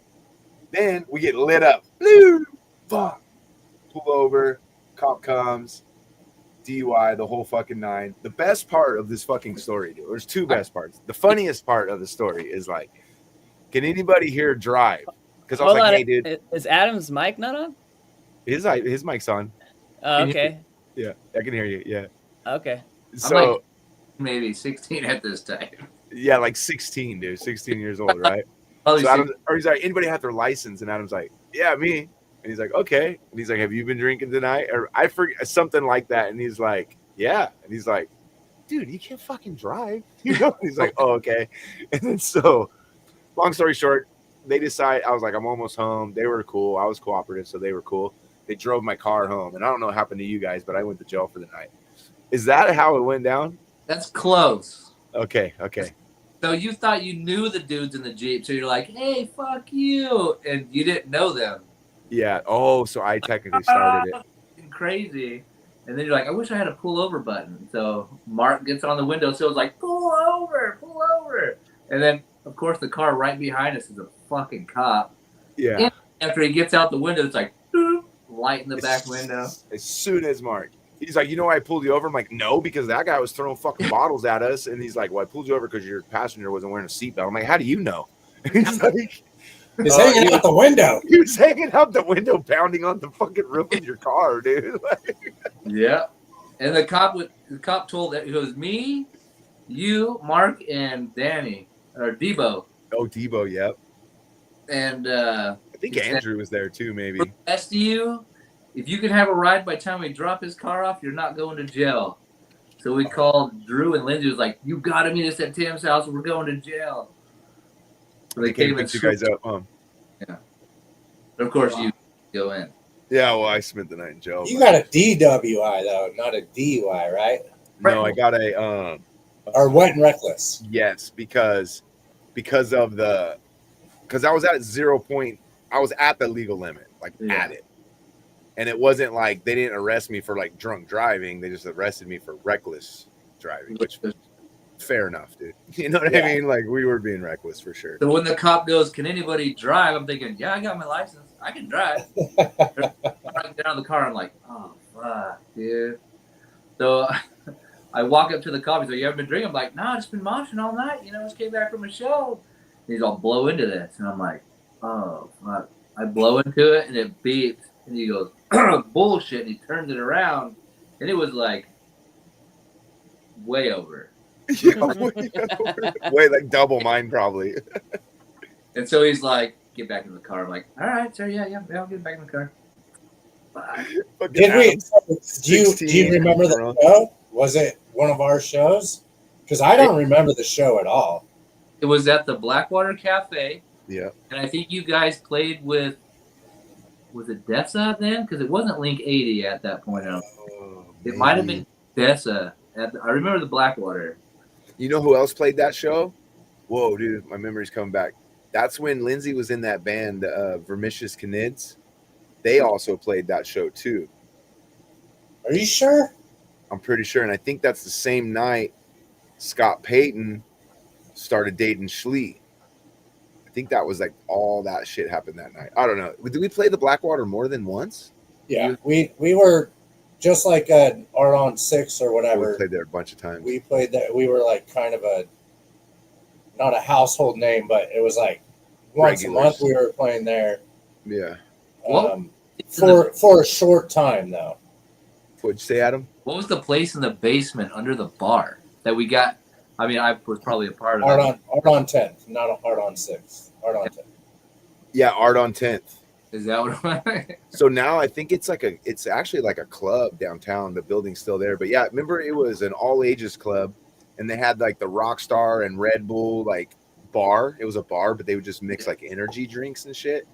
Yeah. Then we get lit up. Blue, fuck, pull over. Cop comes, DUI, the whole fucking nine. The best part of this fucking story, dude. There's two best parts. The funniest part of the story is like, can anybody here drive? Because I was like, hey, dude, is Adam's mic not on? His mic's on. Oh, okay. Yeah, I can hear you. Yeah. Okay. So I'm like maybe 16 at this time. yeah, like 16, dude. 16 years old, right? Probably So Adam, or he's like, anybody have their license? And Adam's like, yeah, me. And he's like, okay. And he's like, have you been drinking tonight? Or I forget something like that. And he's like, yeah. And he's like, dude, you can't fucking drive. You know? And he's like, oh, okay. And then so, long story short, they decide. I was like, I'm almost home. They were cool. I was cooperative, so they were cool. They drove my car home, and I don't know what happened to you guys, but I went to jail for the night. Is that how it went down? That's close. Okay. So you thought you knew the dudes in the Jeep, so you're like, hey, fuck you. And you didn't know them. Yeah. Oh, so I technically started it. Crazy. And then you're like, I wish I had a pull over button. So Mark gets on the window, so it's like, pull over. And then, of course, the car right behind us is a fucking cop. Yeah. And after he gets out the window, it's like, boop, light in the back window. As soon as Mark, he's like, you know why I pulled you over? I'm like, no, because that guy was throwing fucking bottles at us. And he's like, well, I pulled you over because your passenger wasn't wearing a seatbelt. I'm like, how do you know? He's like, he's hanging out the window. He was hanging out the window, pounding on the fucking roof of your car, dude. Yeah. And the cop told that it was me, you, Mark, and Danny, or Debo. Oh, Debo, yep. And I think Andrew was there too, maybe. For the rest of you, if you can have a ride by the time we drop his car off, you're not going to jail. So we called Drew, and Lindsay was like, you got to meet us at Tim's house or we're going to jail. So they came and you guys up. Yeah. But of course, you go in. Yeah, well, I spent the night in jail. You got a DWI though, not a DUI, right? No, I got a or wet and reckless. Yes, because I was at 0 point. I was at the legal limit, like at it. And it wasn't like they didn't arrest me for like drunk driving. They just arrested me for reckless driving, which was fair enough, dude. You know what I mean? Like we were being reckless for sure. So when the cop goes, can anybody drive? I'm thinking, yeah, I got my license. I can drive. I get out of the car. I'm like, oh, fuck, dude. So I walk up to the cop. He's like, you haven't been drinking? I'm like, no, I've just been moshing all night. You know, just came back from a show. And he's all, blow into this. And I'm like, oh, fuck. I blow into it, and it beeps. And he goes, bullshit. And he turns it around. And it was like way over. Yeah, way like double mine probably. And so he's like, "Get back in the car." I'm like, "All right, sir. Yeah, I'll get back in the car." Bye. Did we? Do you 16, remember the drunk. show? Was it one of our shows? Because I don't remember the show at all. It was at the Blackwater Cafe, Yeah. and I think you guys played with. Was it Dessa then? Because it wasn't Link 80 at that point. It might have been Dessa. I remember the Blackwater. You know who else played that show? Whoa, dude, my memory's coming back. That's when Lindsay was in that band, Vermicious Canids. They also played that show too. Are you sure? I'm pretty sure, and I think that's the same night Scott Payton started dating Schlee. I think that was like all that shit happened that night. I don't know. Did we play the Blackwater more than once? Yeah, we were just like Art on 6 or whatever. We played there a bunch of times. We played that. We were like kind of not a household name, but it was like once a month we were playing there. Yeah. For a short time though. What'd you say, Adam? What was the place in the basement under the bar that we got? I mean, I was probably a part of Art it. on 10th, not Art on 6. Art on 10th. Yeah, Art on 10th. Is that what it was? So now I think it's actually like a club downtown. The building's still there. But yeah, remember it was an all ages club and they had like the Rockstar and Red Bull like bar. It was a bar, but they would just mix like energy drinks and shit.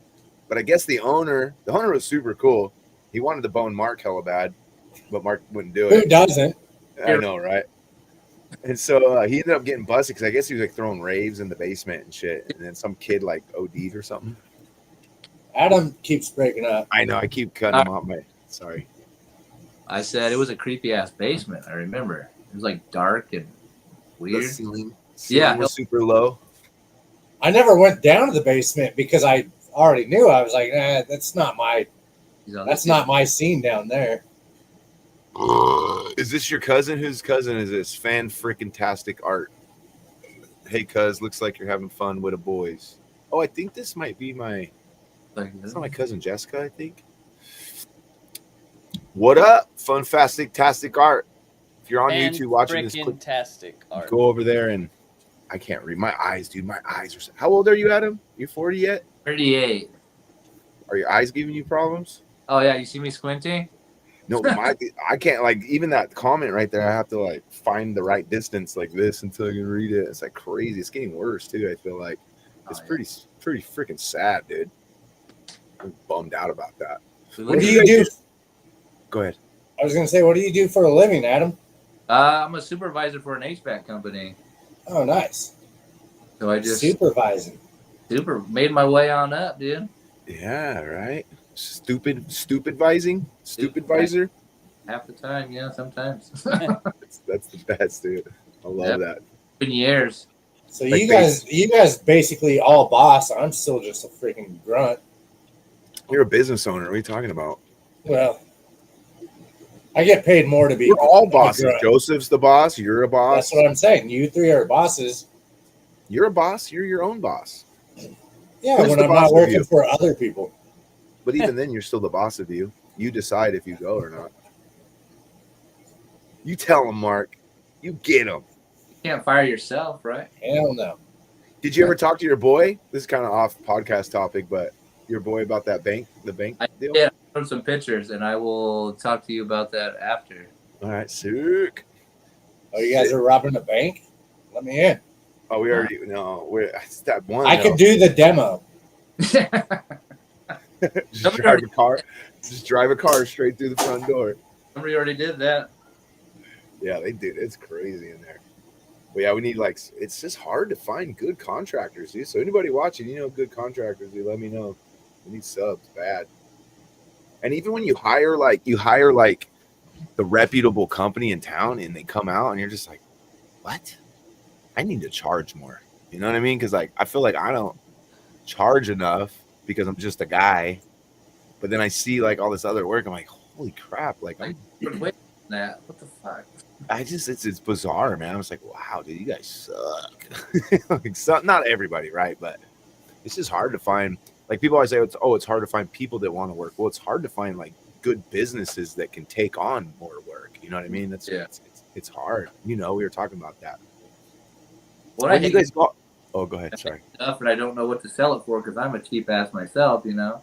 But I guess the owner was super cool. He wanted to bone Mark hella bad, but Mark wouldn't do it. Who doesn't? I know, right? And so he ended up getting busted because I guess he was like throwing raves in the basement and shit. And then some kid like OD'd or something. Adam keeps breaking up. I know. I keep cutting him off. Sorry. I said it was a creepy ass basement. I remember it was like dark and weird. The ceiling Yeah, was super low. I never went down to the basement because I already knew. I was like, nah, that's not my scene down there. Is this your cousin? Whose cousin is this? Fan freaking tastic art. Hey, cuz, looks like you're having fun with the boys. Oh, I think this might be that's not my cousin Jessica, I think. What up? Fun tastic art. If you're on YouTube watching this clip, tastic art. Go over there and I can't read. My eyes, dude. My eyes are. How old are you, Adam? You 40 yet? 38. Are your eyes giving you problems? Oh yeah, you see me squinting? No, I can't like even that comment right there. I have to like find the right distance like this until I can read it. It's like crazy. It's getting worse too. I feel like it's pretty freaking sad, dude. I'm bummed out about that. What do you do? Go ahead. I was gonna say, what do you do for a living, Adam? I'm a supervisor for an HVAC company. Oh, nice. So I just supervising. Made my way on up, dude. Yeah, right. Stupid visor. Half the time, yeah, sometimes. That's the best, dude. I love that. Been years. So like you guys basically all boss. I'm still just a freaking grunt. You're a business owner. What are you talking about? Well, I get paid more to be. We're all bosses. Joseph's the boss. You're a boss. That's what I'm saying. You three are bosses. You're a boss. You're your own boss. Yeah, when I'm not working for other people. But even then, you're still the boss of you. You decide if you go or not. You tell him, Mark. You get him. You can't fire yourself, right? Hell no. Did you ever talk to your boy? This is kind of off podcast topic, but your boy about that bank deal? Yeah, I showed some pictures, and I will talk to you about that after. All right, sick. Oh, you guys are robbing a bank? Let me in. Oh, we already it's that one. I could do the demo. Just drive a car straight through the front door. Somebody already did that. Yeah, they did. It's crazy in there. But yeah, we need it's just hard to find good contractors, dude. So anybody watching, good contractors, dude, let me know. We need subs bad. And even when you hire the reputable company in town and they come out and you're just like, what? I need to charge more. You know what I mean? Because I feel like I don't charge enough because I'm just a guy. But then I see all this other work. I'm like, holy crap! Wait, what the fuck? It's bizarre, man. I was like, wow, dude, you guys suck. Not everybody, right? But it's just hard to find. People always say, it's hard to find people that want to work. Well, it's hard to find good businesses that can take on more work. You know what I mean? It's hard. We were talking about that. When you guys go, Oh, go ahead. Sorry. Stuff, and I don't know what to sell it for because I'm a cheap ass myself, you know.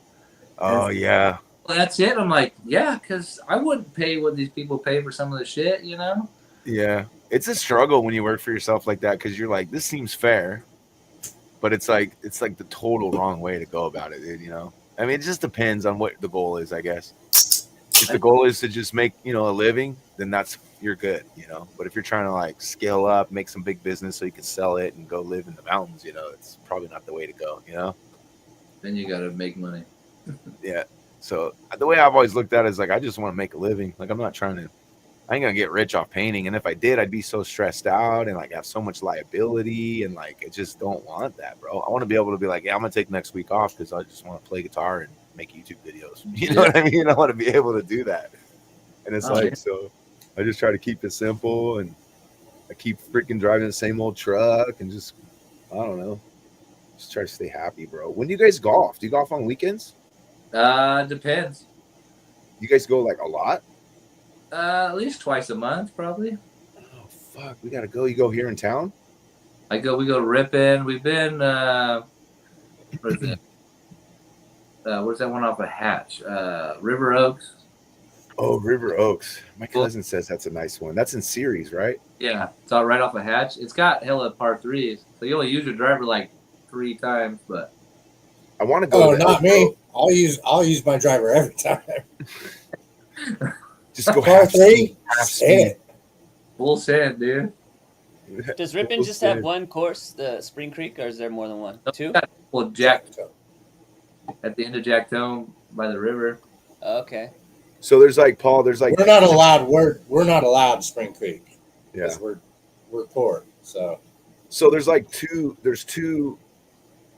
Oh yeah. Well, that's it. I'm like, yeah, because I wouldn't pay what these people pay for some of the shit, you know. Yeah. It's a struggle when you work for yourself like that because you're like, this seems fair, but it's like the total wrong way to go about it, dude. You know. I mean, it just depends on what the goal is, I guess. If the goal is to just make, you know, a living, then you're good, you know. But if you're trying to like scale up, make some big business so you can sell it and go live in the mountains, you know, it's probably not the way to go, you know. Then you gotta make money. Yeah. So the way I've always looked at it is like, I just want to make a living. Like, I ain't gonna get rich off painting. And if I did, I'd be so stressed out and like have so much liability. And like, I just don't want that, bro. I want to be able to be like, yeah, I'm gonna take next week off because I just want to play guitar and make YouTube videos. You know what I mean? I want to be able to do that. And it's so I just try to keep it simple and I keep freaking driving the same old truck and just, I don't know, just try to stay happy, bro. When do you guys golf? Do you golf on weekends? Depends. You guys go like a lot? At least twice a month, probably. Oh fuck, we gotta go. You go here in town? We go to Ripon. We've been what is it? Where's that one off of Hatch? River Oaks. Oh, River Oaks. My cousin says that's a nice one. That's in Ceres, right? Yeah, it's all right off of Hatch. It's got hella par threes, so you only use your driver like 3 times, but I want to go. Oh, not me. I'll use my driver every time. Just go par half three. speed. Full sand, dude. Does Ripon just have one course, the Spring Creek, or is there more than one? 2? Well, Jack at the end of Jacktone by the river. Okay. So there's like Paul. There's like we're not allowed. We're not allowed Spring Creek. Yeah, we're poor. So there's like two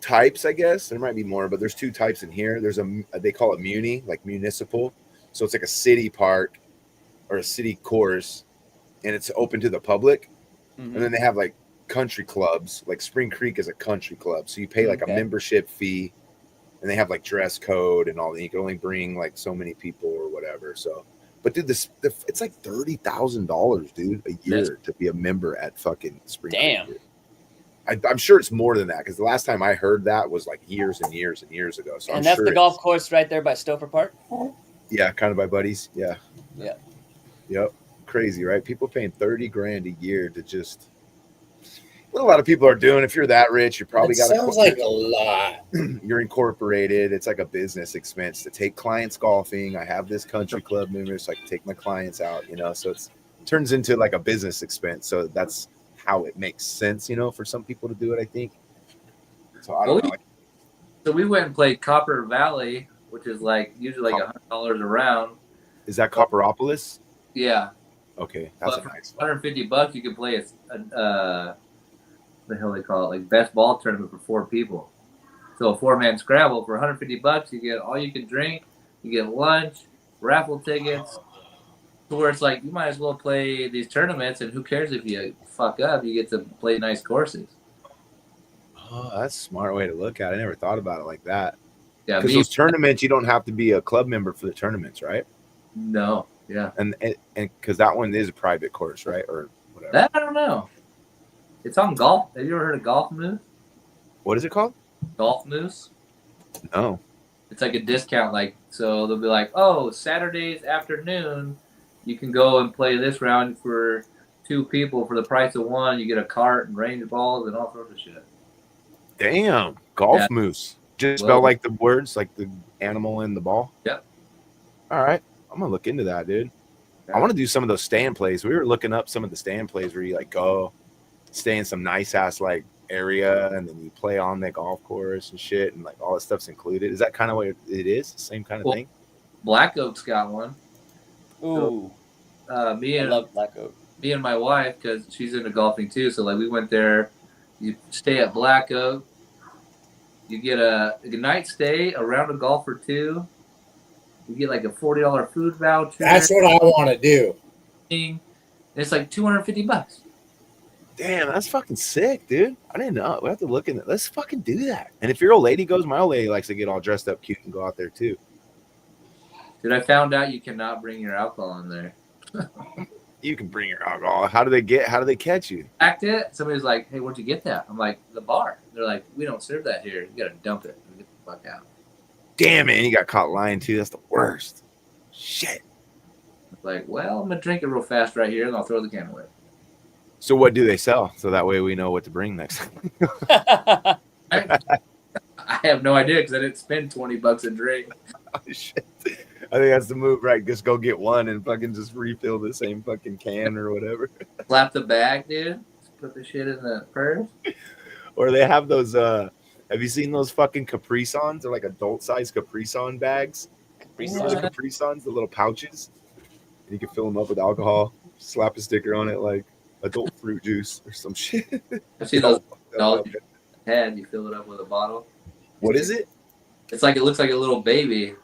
types, I guess. There might be more, but there's 2 types in here. There's they call it muni, like municipal. So it's like a city park or a city course, and it's open to the public. Mm-hmm. And then they have like country clubs. Like Spring Creek is a country club, so you pay like a membership fee, and they have like dress code and all that. You can only bring like so many people or whatever. So, but dude, it's like $30,000, dude, a year to be a member at fucking Spring Creek. I'm sure it's more than that because the last time I heard that was like years and years and years ago. So and that's the golf course right there by Stouffer Park. Yeah, kind of by Buddies. Yeah. Yeah. Yep. Crazy, right? People paying $30,000 a year to just. What a lot of people are doing. If you're that rich, you probably got. Sounds like a lot. You're incorporated. It's like a business expense to take clients golfing. I have this country club member, so I can take my clients out. You know, so it turns into like a business expense. So that's how it makes sense, you know, for some people to do it. I think. So I don't know. So we went and played Copper Valley, which is like usually like $100 a round. Is that Copperopolis? Yeah. Okay, that's a nice one. $150, you can play what the hell they call it, like best ball tournament for 4 people. So a 4-man Scrabble for $150, you get all you can drink, you get lunch, raffle tickets. To where it's like you might as well play these tournaments, and who cares if you fuck up? You get to play nice courses. Oh, that's a smart way to look at it. I never thought about it like that. Yeah, because those tournaments, you don't have to be a club member for the tournaments, right? No. Yeah. And because that one is a private course, right? Or whatever. That I don't know. It's on golf. Have you ever heard of Golf Moose? What is it called? Golf Moose. No. It's like a discount. Like, so they'll be like, oh, Saturdays afternoon, you can go and play this round for 2 people for the price of 1. You get a cart and range balls and all sorts of shit. Damn. Golf Moose. Just spell like the words, like the animal in the ball? Yep. All right. I'm going to look into that, dude. I want to do some of those stand plays. We were looking up some of the stand plays where you like go stay in some nice ass like area and then you play on the golf course and shit and like all that stuff's included. Is that kind of what it is? Same kind of thing? Black Oak's got one. Ooh. So, I love Black Oak. Me and my wife, because she's into golfing too, so like we went there. You stay at Black Oak. You get a night stay, a round of golf for 2. You get like a $40 food voucher. That's what I want to do. And it's like $250. Damn, that's fucking sick, dude. I didn't know. We have to look in it. Let's fucking do that. And if your old lady goes, my old lady likes to get all dressed up cute and go out there too. Dude, I found out you cannot bring your alcohol in there. You can bring your alcohol. How do they catch you? Packed it. Somebody's like, "Hey, where'd you get that?" I'm like, "The bar." They're like, "We don't serve that here. You gotta dump it. Get the fuck out." Damn it! And you got caught lying too. That's the worst. Shit. It's like, well, I'm gonna drink it real fast right here, and I'll throw the can away. So what do they sell? So that way we know what to bring next time. I have no idea because I didn't spend $20 a drink. Oh, shit. I think that's the move, right? Just go get one and fucking just refill the same fucking can or whatever. Slap the bag, dude. Just put the shit in the purse. Or they have those. Have you seen those fucking Capri Suns? They're like adult-sized Capri Sun bags. Capri You know Sun. the Capri Suns, the little pouches. And you can fill them up with alcohol. Slap a sticker on it like adult fruit juice or some shit. I see those dolls you head. You fill it up with a bottle. What is it? It's like it looks like a little baby,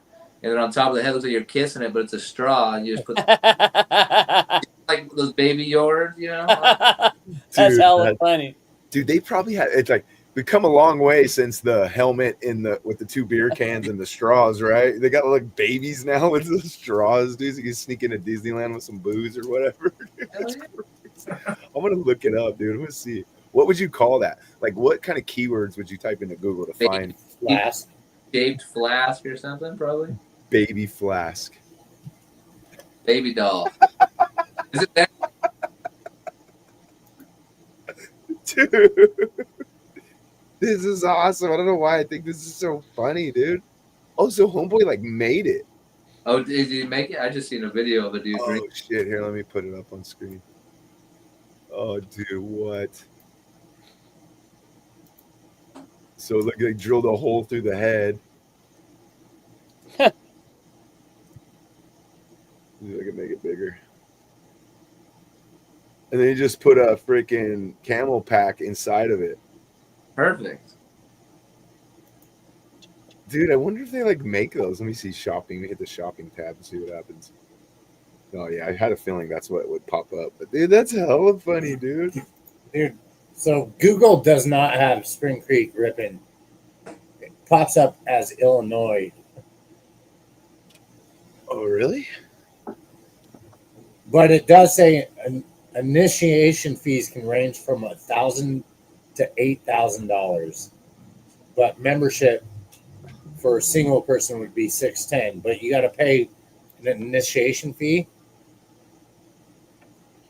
and then on top of the head looks like you're kissing it, but it's a straw, and you just put like those baby yours, you know. That's Dude, hella funny. Dude, they probably had it's like we've come a long way since the helmet with the 2 beer cans and the straws, right? They got like babies now with the straws, dude. So you can sneak into Disneyland with some booze or whatever. I'm gonna look it up, dude. I'm gonna see. What would you call that? Like, what kind of keywords would you type into Google to find Flask. Shaped flask or something, probably. baby flask? Baby doll. Is it that? Dude, this is awesome. I don't know why I think this is so funny, dude. Oh, so Homeboy like made it. Oh, did you make it? I just seen a video of a dude Oh drink. shit! Here, let me put it up on screen. Oh, dude, what? So look, they drilled a hole through the head. See if I can make it bigger. And then you just put a freaking camel pack inside of it. Perfect. Dude, I wonder if they like make those. Let me see shopping. Hit the shopping tab and see what happens. Oh yeah, I had a feeling that's what would pop up. But dude, that's hella funny, dude. Dude, so Google does not have Spring Creek Ripon. It pops up as Illinois, Oh really? but it does say initiation fees can range from $1,000 to $8,000. But membership for a single person would be $610. But you got to pay an initiation fee.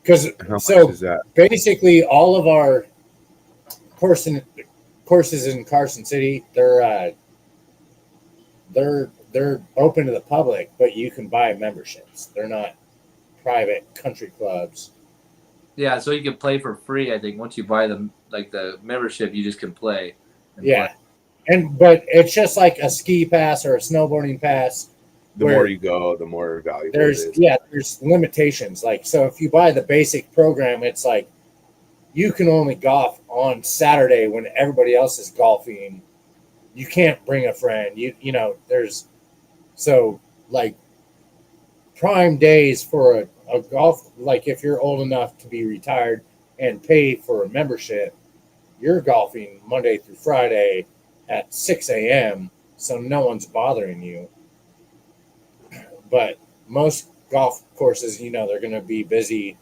Because How so much is that? basically all of our courses in Carson City, they're open to the public, but you can buy memberships. They're not private country clubs. Yeah, so you can play for free. I think once you buy the membership, you just can play. Yeah, but it's just like a ski pass or a snowboarding pass. The more you go, the more valuable it is. There's limitations. Like, so if you buy the basic program, it's like you can only golf on Saturday when everybody else is golfing. You can't bring a friend. You know, there's so like prime days for a golf, like if you're old enough to be retired and pay for a membership, you're golfing Monday through Friday at 6 a.m. so no one's bothering you. But most golf courses, you know, they're going to be busy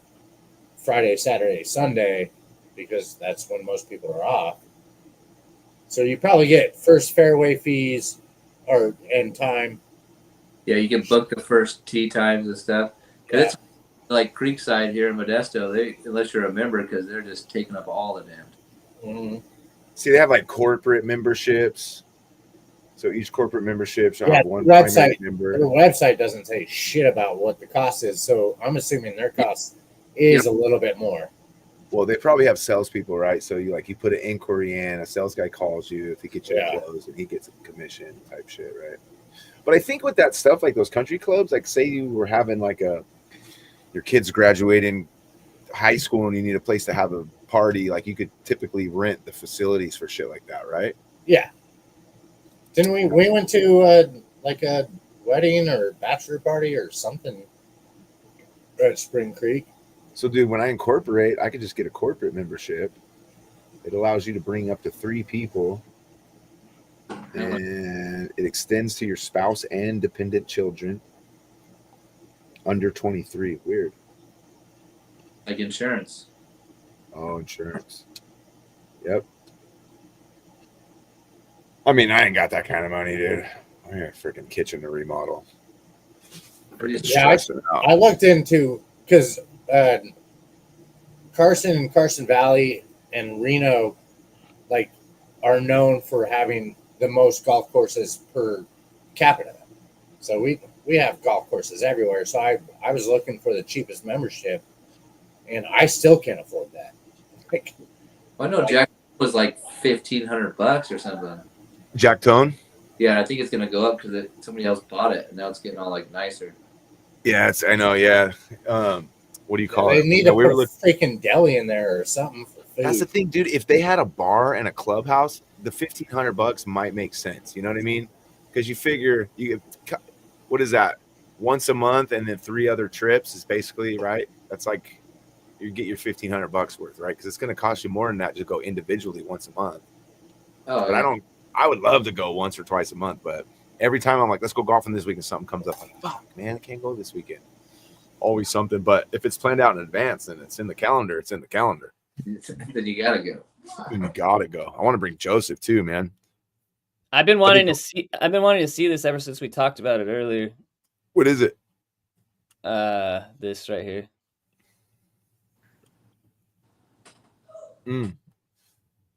Friday, Saturday, Sunday, because that's when most people are off. So you probably get first fairway fees and time. Yeah, you can book the first tee times and stuff. Yeah. It's like Creekside here in Modesto. Unless you're a member, because they're just taking up all the damn. Mm-hmm. See, they have like corporate memberships. So each corporate membership should have one website. primary member. Their website doesn't say shit about what the cost is, so I'm assuming their cost is a little bit more. Well, they probably have salespeople, right? So you put an inquiry in, a sales guy calls you if he gets you closed, and he gets a commission type shit, right? But I think with that stuff, like those country clubs, like say you were having like your kids graduating high school and you need a place to have a party, like you could typically rent the facilities for shit like that, right? Yeah. Didn't we went to like a wedding or bachelor party or something at Spring Creek? So, dude, when I incorporate, I could just get a corporate membership. It allows you to bring up to 3 people, and it extends to your spouse and dependent children under 23. Weird. Like insurance. Oh, insurance. Yep. I mean, I ain't got that kind of money, dude. I got a freaking kitchen to remodel. Freaking Yeah, stressing out. I looked into because Carson and Carson Valley and Reno, like, are known for having the most golf courses per capita. So we have golf courses everywhere. So I was looking for the cheapest membership, and I still can't afford that. Like, I know Jack was like $1,500 or something. Jack Tone? Yeah, I think it's gonna go up because somebody else bought it, and now it's getting all like nicer. Yeah, I know. Yeah. What do you call they it? need Yeah, to put a freaking deli in there or something for food. That's the thing, dude. If they had a bar and a clubhouse, the $1,500 might make sense. You know what I mean? Because you figure what is that? Once a month and then 3 other trips is basically right. That's like you get your $1,500 worth, right? Because it's going to cost you more than that to go individually once a month. Oh, but yeah. I would love to go once or twice a month, but every time I'm like, let's go golfing this weekend, something comes up. Like, fuck, man, I can't go this weekend. Always something. But if it's planned out in advance and it's in the calendar, it's in the calendar. Then you gotta go. And you gotta go. I want to bring Joseph too, man. I've been wanting to see this ever since we talked about it earlier. What is it? This right here.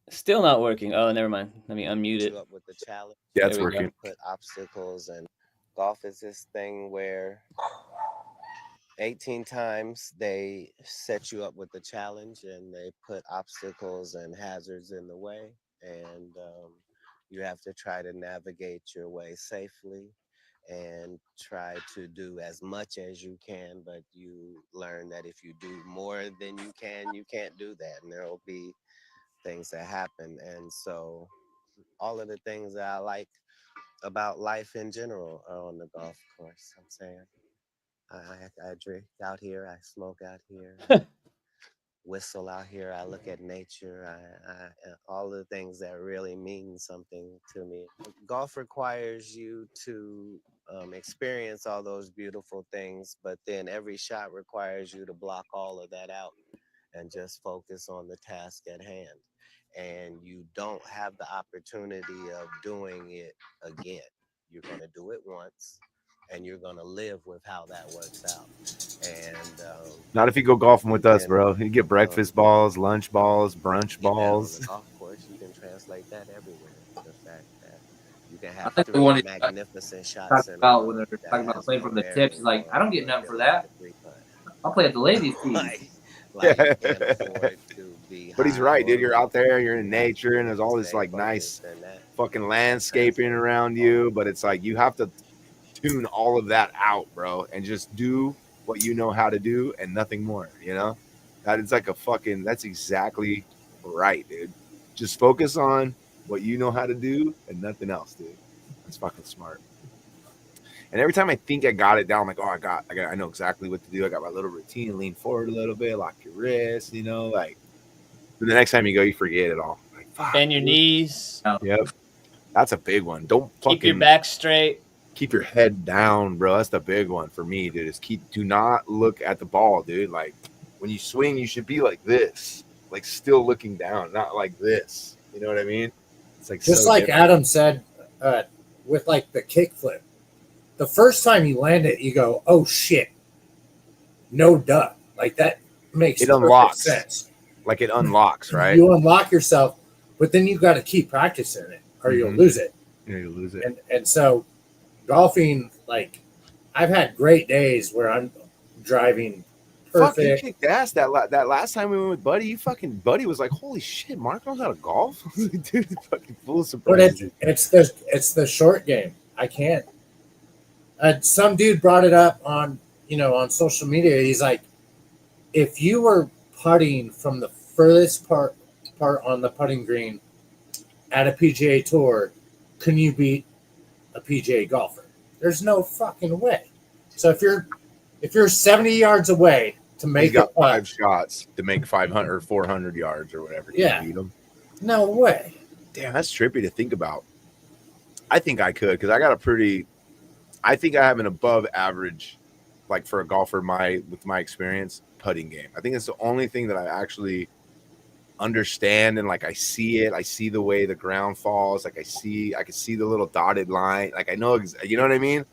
Still not working. Oh, never mind. Let me unmute it. Up with the challenge. Yeah, it's working. Put obstacles, and golf is this thing where 18 times they set you up with the challenge, and they put obstacles and hazards in the way, and you have to try to navigate your way safely and try to do as much as you can, but you learn that if you do more than you can't do that, and there will be things that happen. And so all of the things that I like about life in general are on the golf course. I'm saying I drink out here, I smoke out here, I whistle out here, I look at nature, I all the things that really mean something to me. Golf requires you to experience all those beautiful things, but then every shot requires you to block all of that out and just focus on the task at hand. And you don't have the opportunity of doing it again. You're going to do it once, and you're going to live with how that works out. And not if you go golfing with us, bro. You get breakfast balls, lunch balls, brunch balls. On the golf course, you can translate that everywhere. The fact that you can have 3 magnificent shots. Talk about when they're talking about playing from the tips. He's like, I don't get nothing for that. I'll play at the ladies' team. But he's right, dude. You're out there, you're in nature, and there's all this like nice fucking landscaping around you. But it's like you have to tune all of that out, bro, and just do what you know how to do and nothing more. You know, that is like that's exactly right, dude. Just focus on what you know how to do and nothing else, dude. That's fucking smart. And every time I think I got it down, I'm like, oh, I know exactly what to do. I got my little routine, lean forward a little bit, lock your wrist, you know, like. But the next time you go, you forget it all. Like, fuck, bend your knees. Yep. That's a big one. Don't keep your back straight. Keep your head down, bro. That's the big one for me, dude. Is do not look at the ball, dude. Like when you swing, you should be like this, like still looking down, not like this. You know what I mean? It's like just so like different. Adam said, with like the kick flip. The first time you land it, you go, "Oh shit!" No duck. Like that makes it unlocks sense. Like it unlocks, right? You unlock yourself, but then you got to keep practicing it, or you'll lose it. Yeah, you'll lose it. And so, golfing, like I've had great days where I'm driving perfect. Fuck, you kicked ass that last time we went with Buddy. Buddy was like, "Holy shit, Mark knows how to golf." Dude, fucking full of surprises. But it's the short game. I can't. Some dude brought it up on social media. He's like, if you were putting from the furthest part on the putting green at a PGA Tour, can you beat a PGA golfer? There's no fucking way. So if you're 70 yards away to make he's got 5 shots to make 500 or 400 yards or whatever. Yeah, beat him. No way. Damn, that's trippy to think about. I think I could because I think I have an above average like for a golfer, with my experience, putting game. I think it's the only thing that I actually understand, and like I see the way the ground falls. Like I can see the little dotted line. Like I know, you know what I mean?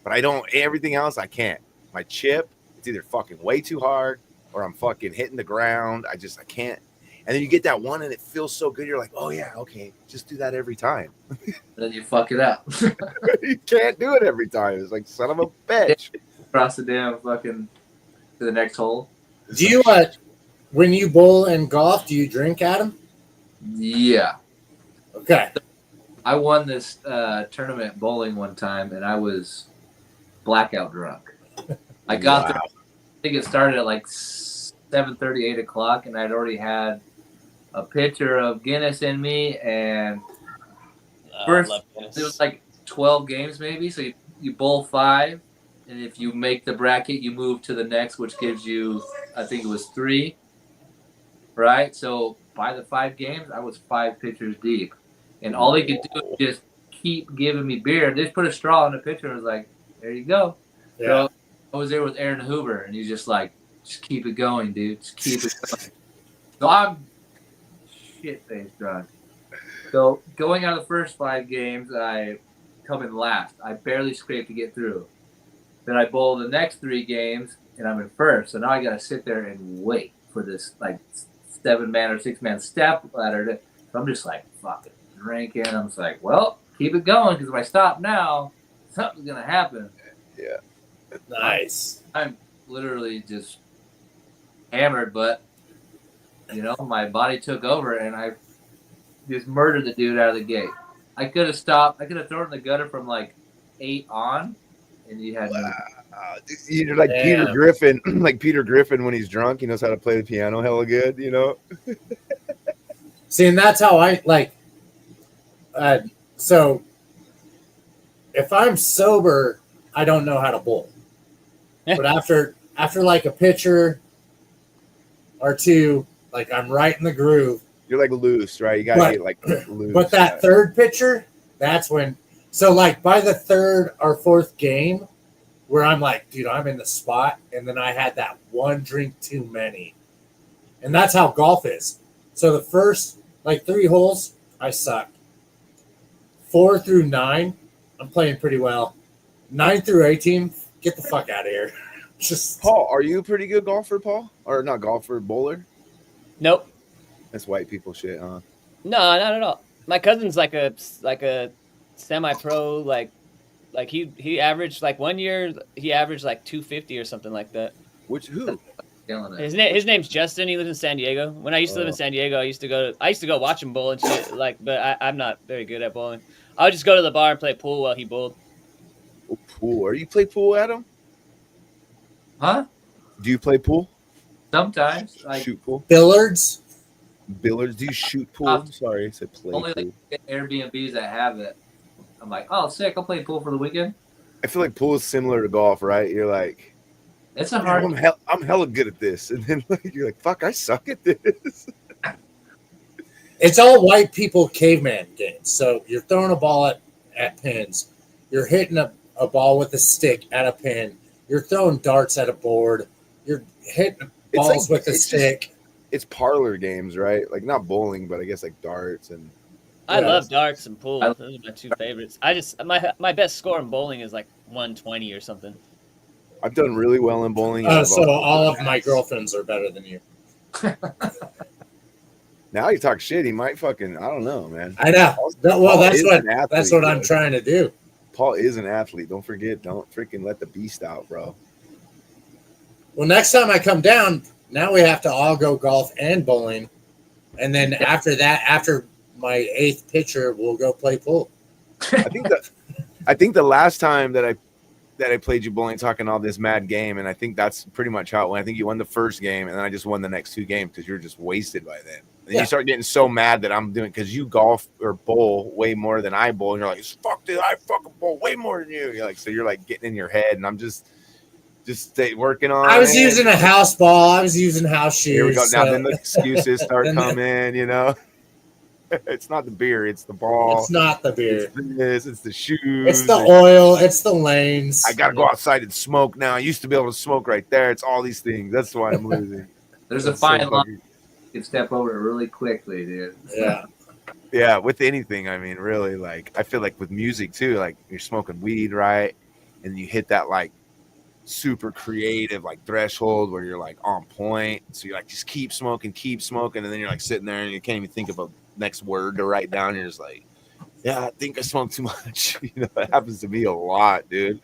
But I don't. Everything else, I can't. My chip, it's either fucking way too hard or I'm fucking hitting the ground. I can't. And then you get that one and it feels so good. You're like, oh yeah, okay, just do that every time. Then you fuck it up. You can't do it every time. It's like, son of a bitch. Cross the damn fucking to the next hole. Do you when you bowl and golf, do you drink, Adam? Yeah. Okay. I won this tournament bowling one time, and I was blackout drunk. I got there. I think it started at like 7:30, 8 o'clock, and I'd already had a pitcher of Guinness in me, and first it was like 12 games maybe. So you bowl 5, and if you make the bracket, you move to the next, which gives you, I think it was 3, right? So by the 5 games, I was 5 pitchers deep, and all they could do was just keep giving me beer. They just put a straw in the pitcher and was like, there you go. Yeah. So I was there with Aaron Hoover, and he's just like, just keep it going, dude. Just keep it going. So I'm shit-faced drunk. So going out of the first 5 games, I come in last. I barely scraped to get through. Then I bowl the next 3 games, and I'm in first. So now I got to sit there and wait for this like 7-man or 6-man step ladder. So I'm just like, fuck it, drinking. I'm just like, well, keep it going, because if I stop now, something's gonna happen. Yeah. Nice. I'm literally just hammered, but my body took over, and I just murdered the dude out of the gate. I could have stopped. I could have thrown in the gutter from like 8 on, and you had. You're like Peter Griffin, like Peter Griffin when he's drunk. He knows how to play the piano hella good, See, and that's how I like. So if I'm sober, I don't know how to bowl. But after like a pitcher or 2, like I'm right in the groove. You're like loose, right? You gotta get like loose. But that third pitcher, that's when. So like by the 3rd or 4th game, where I'm like, dude, I'm in the spot, and then I had that one drink too many, and that's how golf is. So the first like 3 holes, I sucked. 4 through 9, I'm playing pretty well. 9 through 18, get the fuck out of here. Just Paul, are you a pretty good golfer, Paul? Or not golfer, bowler? Nope. That's white people shit, huh? No, not at all. My cousin's like a semi-pro, like he averaged like 1 year he averaged like 250 or something like that. Who? His name's Justin. He lives in San Diego. When I used to live in San Diego, I used to go watch him bowl and shit. Like, but I'm not very good at bowling. I would just go to the bar and play pool while he bowled. Oh, pool. Are you play pool, Adam? Huh? Do you play pool? Sometimes. Shoot pool? billiards. Billiards? Do you shoot pool? Sorry, I said play Only pool. like Airbnbs that have it. I'm like, oh, sick. I'll play pool for the weekend. I feel like pool is similar to golf, right? You're like, It's a hard. I'm hella good at this, and then you're like, fuck, I suck at this. It's all white people caveman games. So you're throwing a ball at pins. You're hitting a ball with a stick at a pin. You're throwing darts at a board. You're hitting balls with a stick. It's parlor games, right? Like not bowling, but I guess like darts and. I love darts and pool. Those are my 2 favorites. I just my best score in bowling is like 120 or something. I've done really well in bowling. So all of my girlfriends are better than you. Now you talk shit. He might fucking. I don't know, man. I know. Well, that's what I'm bro. trying to do. Paul is an athlete. Don't forget. Don't freaking let the beast out, bro. Well, next time I come down, now we have to all go golf and bowling, and then after that, after my 8th pitcher, we'll go play pool. I think the last time that I played you bowling, talking all this mad game, and I think that's pretty much how it went. I think you won the first game, and then I just won the next 2 games because you're just wasted by then. And you start getting so mad that I'm doing, because you golf or bowl way more than I bowl, and you're like, fuck this, I fucking bowl way more than you. You're like, so you're like getting in your head, and I'm just stay working on. I was using a house ball. I was using house shoes. Here we go. Now then the excuses start coming, It's not the beer, it's the ball. It's not the beer. It's this, it's the shoes. It's the oil. It's the lanes. I gotta go outside and smoke now. I used to be able to smoke right there. It's all these things. That's why I'm losing. There's That's a fine so line. fucking- You can step over it really quickly, dude. Yeah. Yeah, with anything, I mean, really, like I feel like with music too, like you're smoking weed, right? And you hit that like super creative like threshold where you're like on point. So you like just keep smoking, and then you're like sitting there and you can't even think of a next word to write down. You're just like, yeah, I think I smoked too much. You know, that happens to me a lot, dude.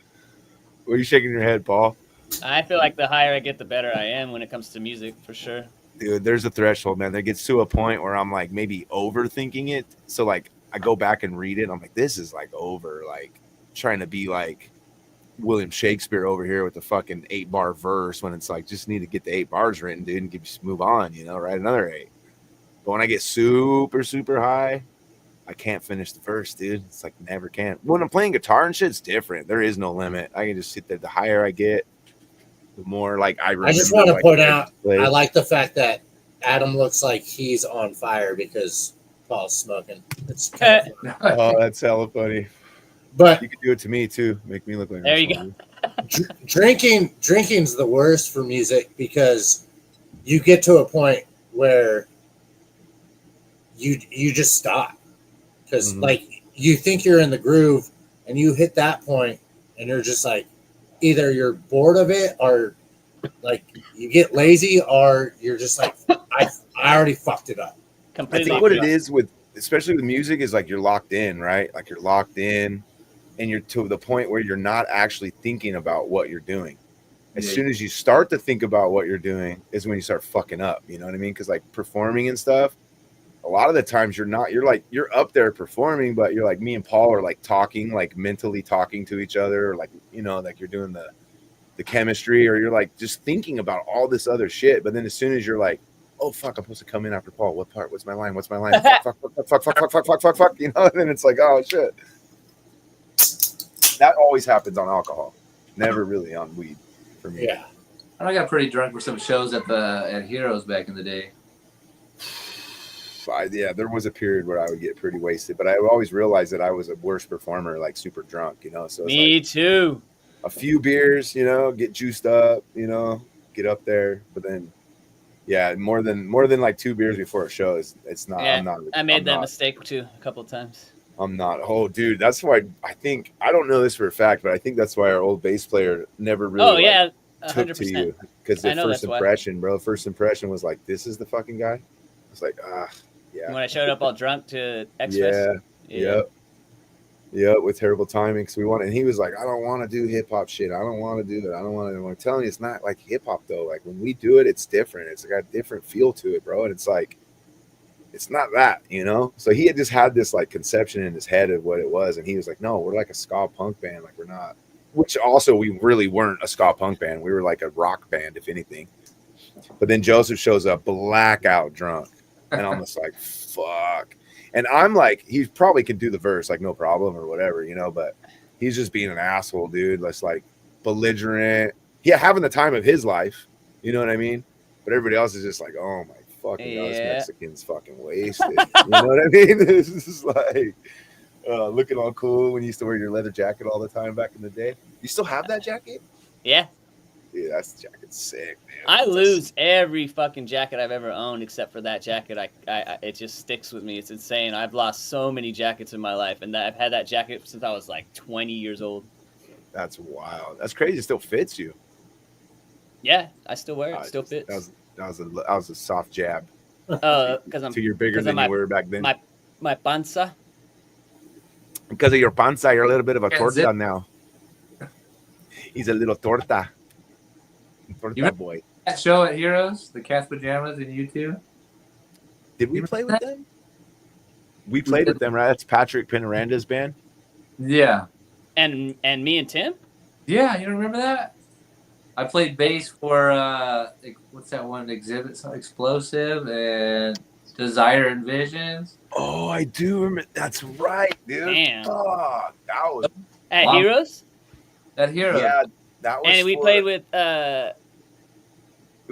What are you shaking your head, Paul? I feel like the higher I get, the better I am when it comes to music, for sure. Dude, there's a threshold, man. That gets to a point where I'm like maybe overthinking it. So like I go back and read it. I'm like, this is like over, like trying to be like William Shakespeare over here with the fucking 8-bar verse when it's like just need to get the 8 bars written, dude, and just move on, you know, write another 8. But when I get super, super high, I can't finish the verse, dude. It's like never can. When I'm playing guitar and shit, it's different. There is no limit. I can just sit there. The higher I get, the more like I remember. I just want to like, point out, play. I like the fact that Adam looks like he's on fire because Paul's smoking. It's kind of funny. Oh, that's hella funny. But You can do it to me too. Make me look like There I'm you go. smoking. drinking's the worst for music because you get to a point where you just stop because Mhm. like you think you're in the groove and you hit that point and you're just like either you're bored of it or like you get lazy or you're just like I already fucked it up. I Completely. think what it agree. is with, especially with music, is like you're locked in, right? Like you're locked in, and you're to the point where you're not actually thinking about what you're doing. As Yeah. soon as you start to think about what you're doing, is when you start fucking up. You know what I mean? Because like performing and stuff, a lot of the times you're not. You're like you're up there performing, but you're like me and Paul are like talking, like mentally talking to each other, or like you know, like you're doing the chemistry, or you're like just thinking about all this other shit. But then as soon as you're like, oh fuck, I'm supposed to come in after Paul. What part? What's my line? What's my line? Fuck. You know, and then it's like, oh shit. That always happens on alcohol. Never really on weed for me. Yeah. I got pretty drunk for some shows at Heroes back in the day. Yeah, there was a period where I would get pretty wasted, but I always realized that I was a worse performer, like super drunk, you know. So it's Me like too. a few beers, you know, get juiced up, you know, get up there, but then yeah, more than like 2 beers before a show is it's not. Yeah, I'm not. I made I'm that not, mistake too a couple of times. I'm not. Oh, dude, that's why I think I don't know this for a fact, but I think that's why our old bass player never really. Oh like, yeah, took to 100%. you because the I know first that's why. impression, bro. First impression was like, this is the fucking guy. It's like, yeah, When I showed up all drunk to X yeah, Fest. yep, with terrible timing. Because we wanted, and he was like, I don't want to do hip hop shit. I don't want to do it. I don't want to. I'm telling you, it's not like hip hop though. Like when we do it, it's different. It's got a different feel to it, bro. And it's like, it's not that, you know. So he had just had this like conception in his head of what it was, and he was like, no, we're like a ska punk band. Like we're not. Which also we really weren't a ska punk band. We were like a rock band, if anything. But then Joseph shows up blackout drunk, and I'm just like, fuck. And I'm like, he probably could do the verse, like no problem or whatever, you know. But he's just being an asshole, dude. That's like belligerent. Yeah, having the time of his life, you know what I mean. But everybody else is just like, oh my fucking god, this Yeah. Mexican's fucking wasted. You know what I mean? This is like. Looking all cool when you used to wear your leather jacket all the time back in the day. You still have that jacket? Yeah. Dude, that's jacket's sick, man. I lose every fucking jacket I've ever owned except for that jacket. I it just sticks with me. It's insane. I've lost so many jackets in my life, and I've had that jacket since I was like 20 years old. That's wild. That's crazy. It still fits you. Yeah, I still wear it. Still fits. That was a soft jab. Because I'm So you're bigger 'cause than of you were back then. my panza. Because of your panza, you're a little bit of a Yeah, torta zip. now. He's a little torta. Torta You- boy. That show at Heroes, the Cats Pajamas and you two. Did we play with them? We played with them, right? That's Patrick Pinaranda's band. Yeah. And me and Tim? Yeah, you don't remember that? I played bass for what's that one? Exhibit Explosive and Desire and Visions. Oh, I do remember. That's right, dude. Damn. Oh, that was At Wow. Heroes? At Heroes. yeah. That was. And we for- played with It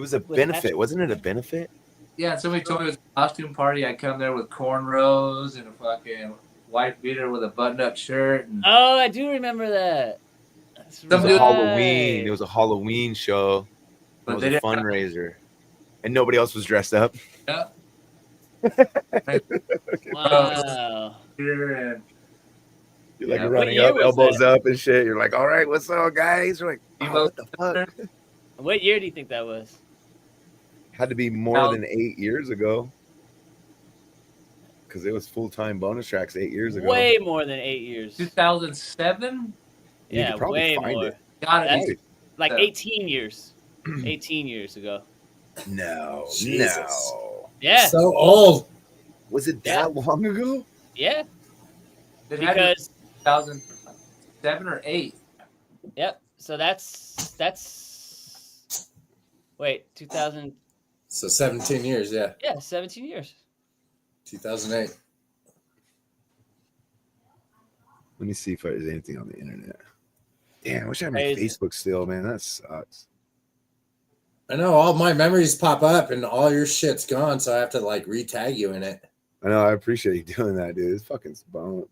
was a with benefit, Patrick. wasn't it? A benefit? Yeah, somebody told me it was a costume party. I come there with cornrows and a fucking white beater with a button-up shirt. And Oh, I do remember that. That's It was a dude- Halloween. right. It was a Halloween show. But It was they a didn't have- fundraiser, and nobody else was dressed up. Yeah. Wow. Here and You're like Yeah. running What year up, was elbows that? up and shit. You're like, all right, what's up, guys? You're like, oh, what the fuck? What year do you think that was? Had to be more than 8 years ago. Because it was full-time bonus tracks 8 years ago. Way more than 8 years. 2007. You Yeah, could probably way find more. it. Got That's it. like Yeah. 18 years. 18 years ago. No, Jesus. no. Yeah, So old. Was it that long ago? yeah. It had to be Because 2007 or 8. yep. So that's wait, 2000. So 17 years, yeah. Yeah, 17 years. 2008. Let me see if there's anything on the internet. Damn, I wish I had my Crazy. Facebook still, man. That sucks. I know all my memories pop up and all your shit's gone, so I have to like re-tag you in it. I know. I appreciate you doing that, dude. It's fucking bone.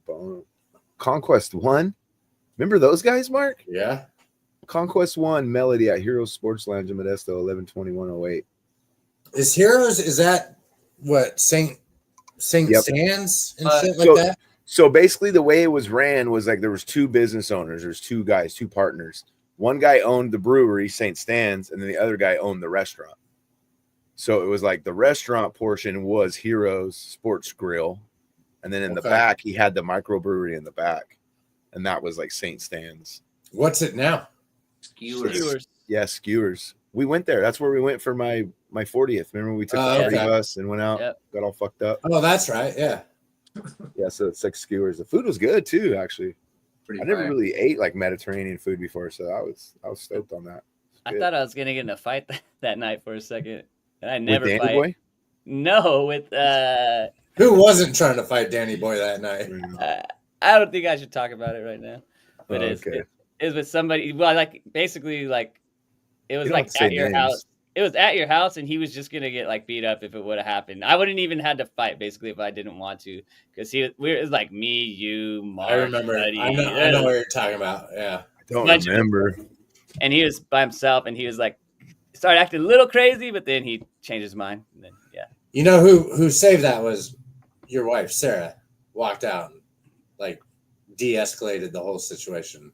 Conquest 1. Remember those guys, Mark? Yeah. Conquest 1 Melody at Heroes Sports Lounge in Modesto, 11/21/08. Is Heroes, is that what Saint Yep. Stands and shit like so- that? So basically, the way it was ran was like there was 2 business owners. There's 2 guys, 2 partners. One guy owned the brewery, St. Stan's, and then the other guy owned the restaurant. So it was like the restaurant portion was Heroes Sports Grill, and then in the Okay. back he had the microbrewery in the back, and that was like St. Stan's. What's it now? Skewers. Skewers. Yeah, Skewers. We went there. That's where we went for my 40th. Remember we took the Oh, party okay. bus and went out, Yep. got all fucked up. Oh, that's right. Yeah. Yeah, so it's like Skewers. The food was good too, actually. Pretty I never fire. really ate like Mediterranean food before, so I was stoked on that. I Good. thought I was gonna get in a fight that night for a second, and I never With Danny fight. Boy? No, with Who wasn't trying to fight Danny Boy that night? I don't think I should talk about it right now. But Oh, it's okay. it was with somebody. Well, like basically, like it was You don't like have to say at your names. house. It was at your house, and he was just gonna get like beat up if it would have happened. I wouldn't even had to fight basically if I didn't want to, because it was like me, you, Mark, I remember. Buddy, I know what you're talking about. Yeah. I don't Bunch of- remember. and he was by himself, and he was like started acting a little crazy, but then he changed his mind. And then yeah, You know who saved that was your wife, Sarah. Walked out and like de-escalated the whole situation.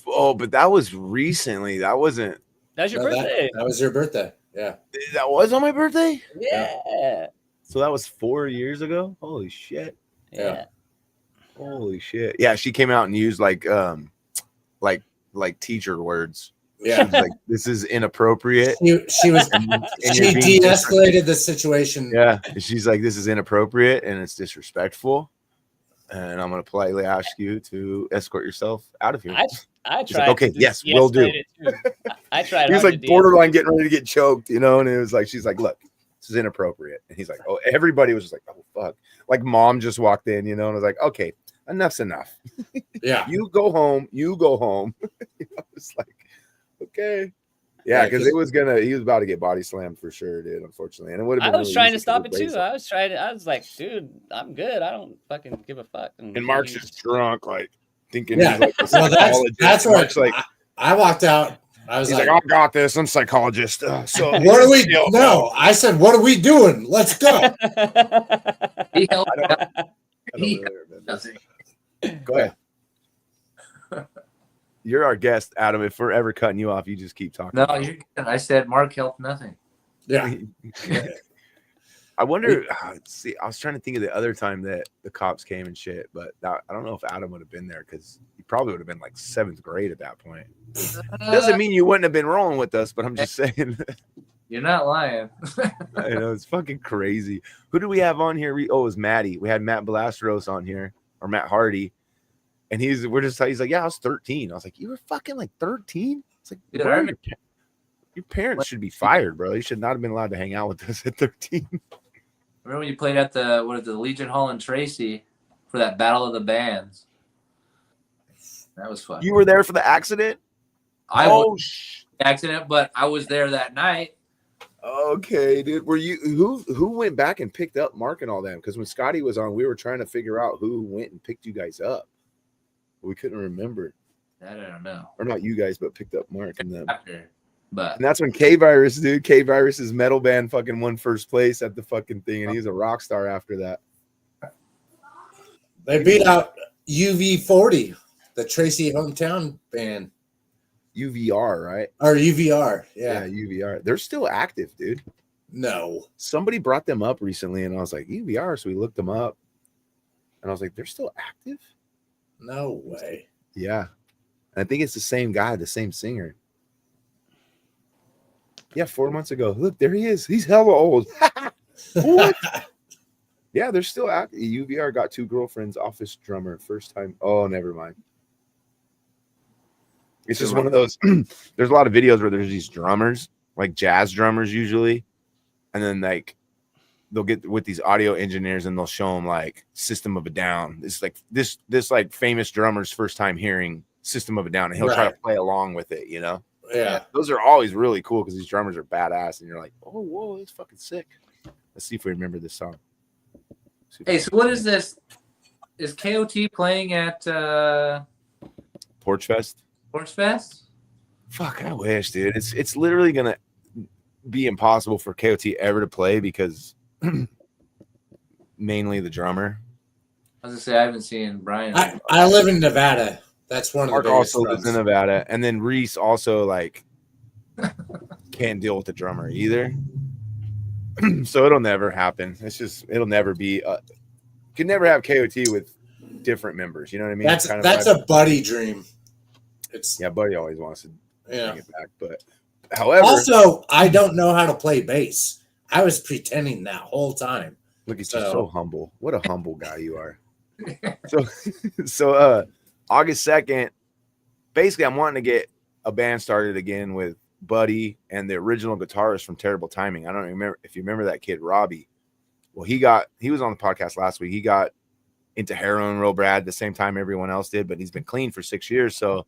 Oh, but that was recently. That wasn't. that was your No, birthday. That was your birthday. Yeah. That was on my birthday. Yeah. So that was 4 years ago. Holy shit! Yeah. Holy shit! Yeah, she came out and used like teacher words. Yeah. She's like, this is inappropriate. She was And she you're being de-escalated the situation. Yeah, and she's like, this is inappropriate and it's disrespectful, and I'm gonna politely ask you to escort yourself out of here. I He's tried. like, okay, to yes, will do. de-escalate it, too. I tried. He was hard like to borderline getting ready to get choked, you know, and it was like, she's like, look, this is inappropriate, and he's like, oh, everybody was just like, oh fuck, like mom just walked in, you know, and I was like, okay, enough's enough. Yeah. You go home. You go home. I was like, okay. Yeah, because he was about to get body slammed for sure, dude, unfortunately. And it would have I been was really trying to easy stop it because too. I was like, dude, I'm good. I don't fucking give a fuck. And Mark's he- just drunk, like thinking Yeah. he's like a Well, psychologist. that's where Mark's like, I walked out. I was he's like, like, I got this. I'm a psychologist. So what are we? No, I said, what are we doing? Let's go. He held I don't He- really remember. nothing. Go ahead. You're our guest, Adam. If we're ever cutting you off, you just keep talking. No, you're good. I said Mark helped nothing. Yeah. I wonder. See, I was trying to think of the other time that the cops came and shit, but I don't know if Adam would have been there because he probably would have been like 7th grade at that point. Doesn't mean you wouldn't have been rolling with us, but I'm just saying. You're not lying. I know it's fucking crazy. Who do we have on here? Oh, it was Matty. We had Matt Balastros on here, or Matt Hardy, and he's like, yeah, I was 13. I was like, you were fucking like 13? It's like, Dude, bro, your parents should be fired, bro. You should not have been allowed to hang out with us at 13. Remember when you played at the Legion Hall in Tracy for that Battle of the Bands? That was fun. You were there for the accident? I was Oh, accident, but I was there that night. Okay, dude. Were you who went back and picked up Mark and all them? Because when Scotty was on, we were trying to figure out who went and picked you guys up. We couldn't remember. I don't know. Or not you guys, but picked up Mark and them. After, but And that's when K-Virus, dude. K-Virus's metal band fucking won first place at the fucking thing, and he was a rock star after that. They beat out UV40, the Tracy hometown band. UVR, right? Or UVR. Yeah. UVR. They're still active, dude. No. Somebody brought them up recently, and I was like, UVR. So we looked them up, and I was like, they're still active? No way. Yeah. And I think it's the same guy, the same singer. Yeah, 4 months ago. Look, there he is. He's hella old. What? Yeah, they're still active. UVR got 2 girlfriends, office drummer, first time. Oh, never mind. It's just one of those. There's a lot of videos where there's these drummers, like jazz drummers usually, and then like they'll get with these audio engineers and they'll show them like System of a Down. It's like this like famous drummer's first time hearing System of a Down, and he'll try to play along with it, you know? Yeah. Those are always really cool because these drummers are badass, and you're like, oh, whoa, it's fucking sick. Let's see if we remember this song. hey, so what is this? Is KOT playing at Porch Fest? Porch Fest? Fuck, I wish, dude. It's literally gonna be impossible for KOT ever to play because mainly the drummer. I was gonna say I haven't seen Brian. I live in Nevada. That's one of Mark the biggest also lives in Nevada, and then Reese also like can't deal with the drummer either. So it'll never happen. It'll never be. Can never have KOT with different members. You know what I mean? That's a buddy dream. Yeah, Buddy always wants to bring it back, but however, also I don't know how to play bass. I was pretending that whole time. Look at you, so humble. What a humble guy you are. So August 2nd, basically I'm wanting to get a band started again with Buddy and the original guitarist from Terrible Timing. I don't remember if you remember that kid, Robbie. Well, he was on the podcast last week. He got into heroin real bad the same time everyone else did, but he's been clean for 6 years. So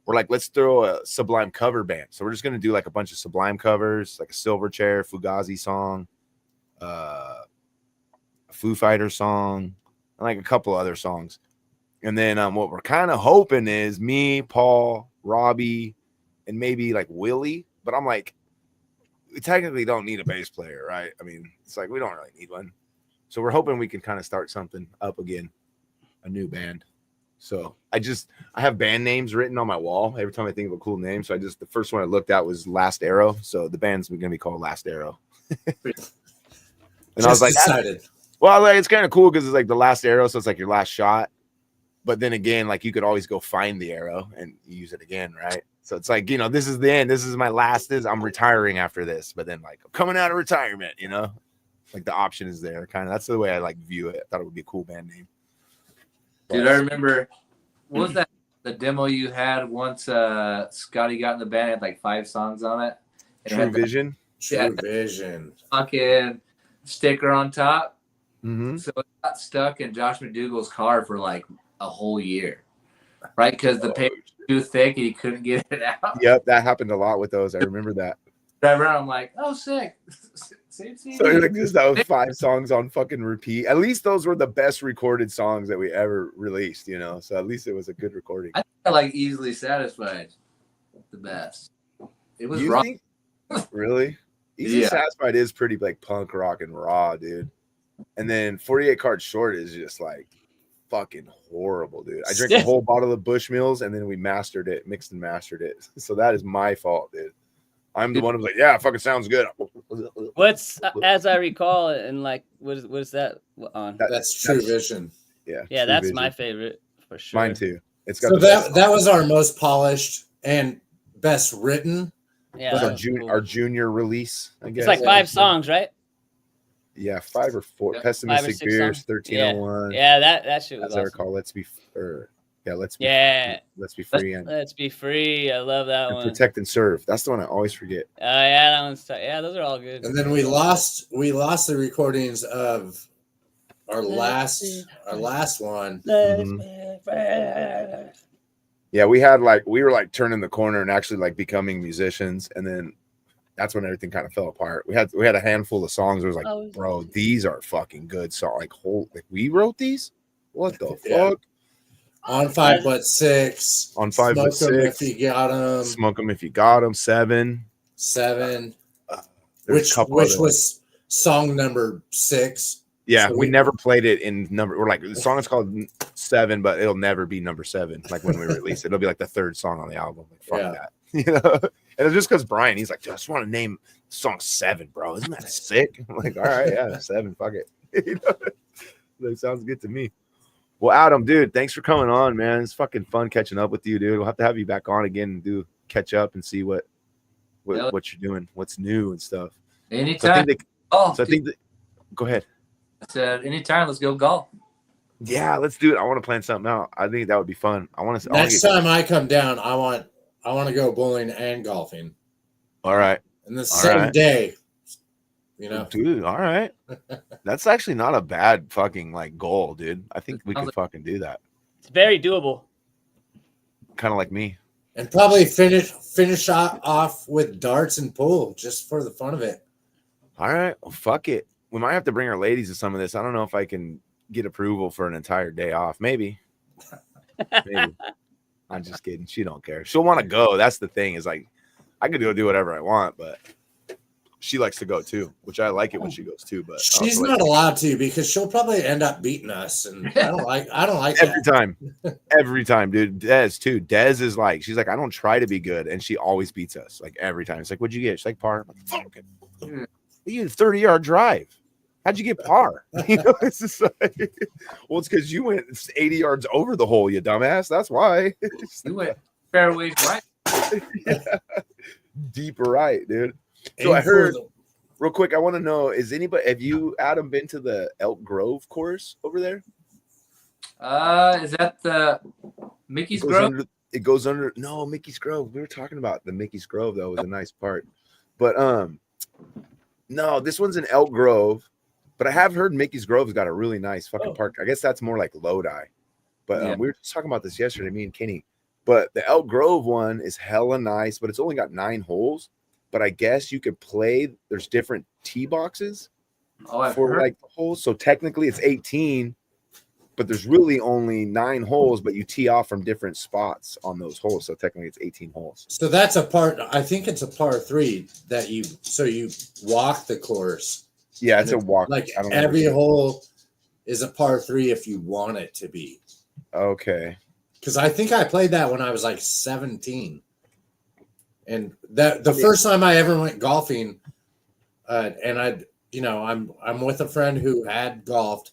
we're like, let's throw a Sublime cover band. So we're just going to do like a bunch of Sublime covers, like a Silverchair, Fugazi song, a Foo Fighter song, and like a couple other songs. And then what we're kind of hoping is me, Paul, Robbie, and maybe like Willie. But I'm like, we technically don't need a bass player, right? I mean, it's like we don't really need one. So we're hoping we can kind of start something up again, a new band. So I have band names written on my wall every time I think of a cool name. So the first one I looked at was Last Arrow. So the band's going to be called Last Arrow. And I was like, excited. Well, like, it's kind of cool because it's like the last arrow. So it's like your last shot. But then again, like you could always go find the arrow and use it again, right? So it's like, you know, this is the end. This is my last. I'm retiring after this. But then like I'm coming out of retirement, you know, like the option is there. Kind of that's the way I like view it. I thought it would be a cool band name. Dude, I remember, what was that, the demo you had once Scotty got in the band, had like 5 songs on it? True Vision? True Vision. Fucking sticker on top. Mm-hmm. So it got stuck in Josh McDougall's car for like a whole year, right? Because the paper was too thick and he couldn't get it out. Yep, that happened a lot with those. I remember that. Drive around, I'm like, oh, sick. Same CD. So like this, that was 5 songs on fucking repeat. At least those were the best recorded songs that we ever released, you know. So at least it was a good recording. I think I like Easily Satisfied the best. It was You raw. think? Really? Easy Satisfied is pretty like punk rock and raw, dude. And then 48 Card Short is just like fucking horrible, dude. I drank a whole bottle of Bushmills and then we mastered it, mixed and mastered it. So that is my fault, dude. I'm the one who's like, yeah, it fucking sounds good. What's as I recall, and like, what is that on? That's True Vision. Yeah. Yeah, that's my favorite for sure. Mine too. It's got So that was our most polished and best written. Yeah, our junior release, I guess. It's like 5 songs, right? Yeah, 5 or 4. Yeah, Pessimistic 5 or 6 Beers, songs. 1301. Yeah, that shit was As I awesome. recall, Let's Be Free. Let's Be Free. I love that one. Protect and Serve. That's the one I always forget. Yeah, that one's yeah, those are all good. And then we lost the recordings of our last one. Yeah, we were like turning the corner and actually like becoming musicians, and then that's when everything kind of fell apart. We had a handful of songs. It was like, Oh. bro, these are fucking good songs. Like we wrote these. What the Yeah. fuck? On 5'6". On 5'6". Smoke 'em if you got 'em. Smoke them if you got them. 7. 7. There's a couple Which other was song number 6. Yeah, So we never played it in number. We're like, the song is called 7, but it'll never be number 7. Like when we release it, it'll be like the 3rd song on the album. Like, fuck that, you know. And it's just because Brian, he's like, I just want to name the song 7, bro. Isn't that sick? I'm like, all right, yeah, 7, fuck it. You know? That sounds good to me. Well, Adam, dude, thanks for coming on, man. It's fucking fun catching up with you, dude. We'll have to have you back on again and catch up and see what you're doing, what's new and stuff. Anytime. So I think that, go ahead. I said, anytime, let's go golf. Yeah, let's do it. I want to plan something out. I think that would be fun. Next time I come down, I want to go bowling and golfing. All right. In the same day. You know, dude. All right. That's actually not a bad fucking like goal, dude. I think we could fucking do that. It's very doable. Kind of like me. And probably finish off with darts and pool just for the fun of it. All right. Well, fuck it. We might have to bring our ladies to some of this. I don't know if I can get approval for an entire day off. Maybe. I'm just kidding. She don't care. She'll want to go. That's the thing. Is like, I could do whatever I want, but she likes to go too, which I like it when she goes too. But she's not allowed to because she'll probably end up beating us, and I don't like every time, dude. Dez too. Dez is like, she's like, I don't try to be good, and she always beats us like every time. It's like, what'd you get? She's like, par. I'm like, fuck it. You had a 30-yard drive. How'd you get par? You know, it's just like, well, it's because you went 80 yards over the hole, you dumbass. That's why. You went fairways right. Yeah. Deep right, dude. So I heard, real quick, I want to know, have you, Adam, been to the Elk Grove course over there? Is that the Mickey's Grove? It goes under, no, Mickey's Grove. We were talking about the Mickey's Grove. That was a nice part. But, no, this one's in Elk Grove. But I have heard Mickey's Grove's got a really nice fucking park. I guess that's more like Lodi. But we were just talking about this yesterday, me and Kenny. But the Elk Grove one is hella nice, but it's only got 9 holes. But I guess you could play. There's different tee boxes for like the holes. So technically it's 18, but there's really only 9 holes. But you tee off from different spots on those holes. So technically it's 18 holes. So that's a part. I think it's a par 3 that you walk the course. Yeah, it's a walk. Like every hole is a par 3 if you want it to be. Okay. Because I think I played that when I was like 17. And that the first time I ever went golfing, and I'm with a friend who had golfed,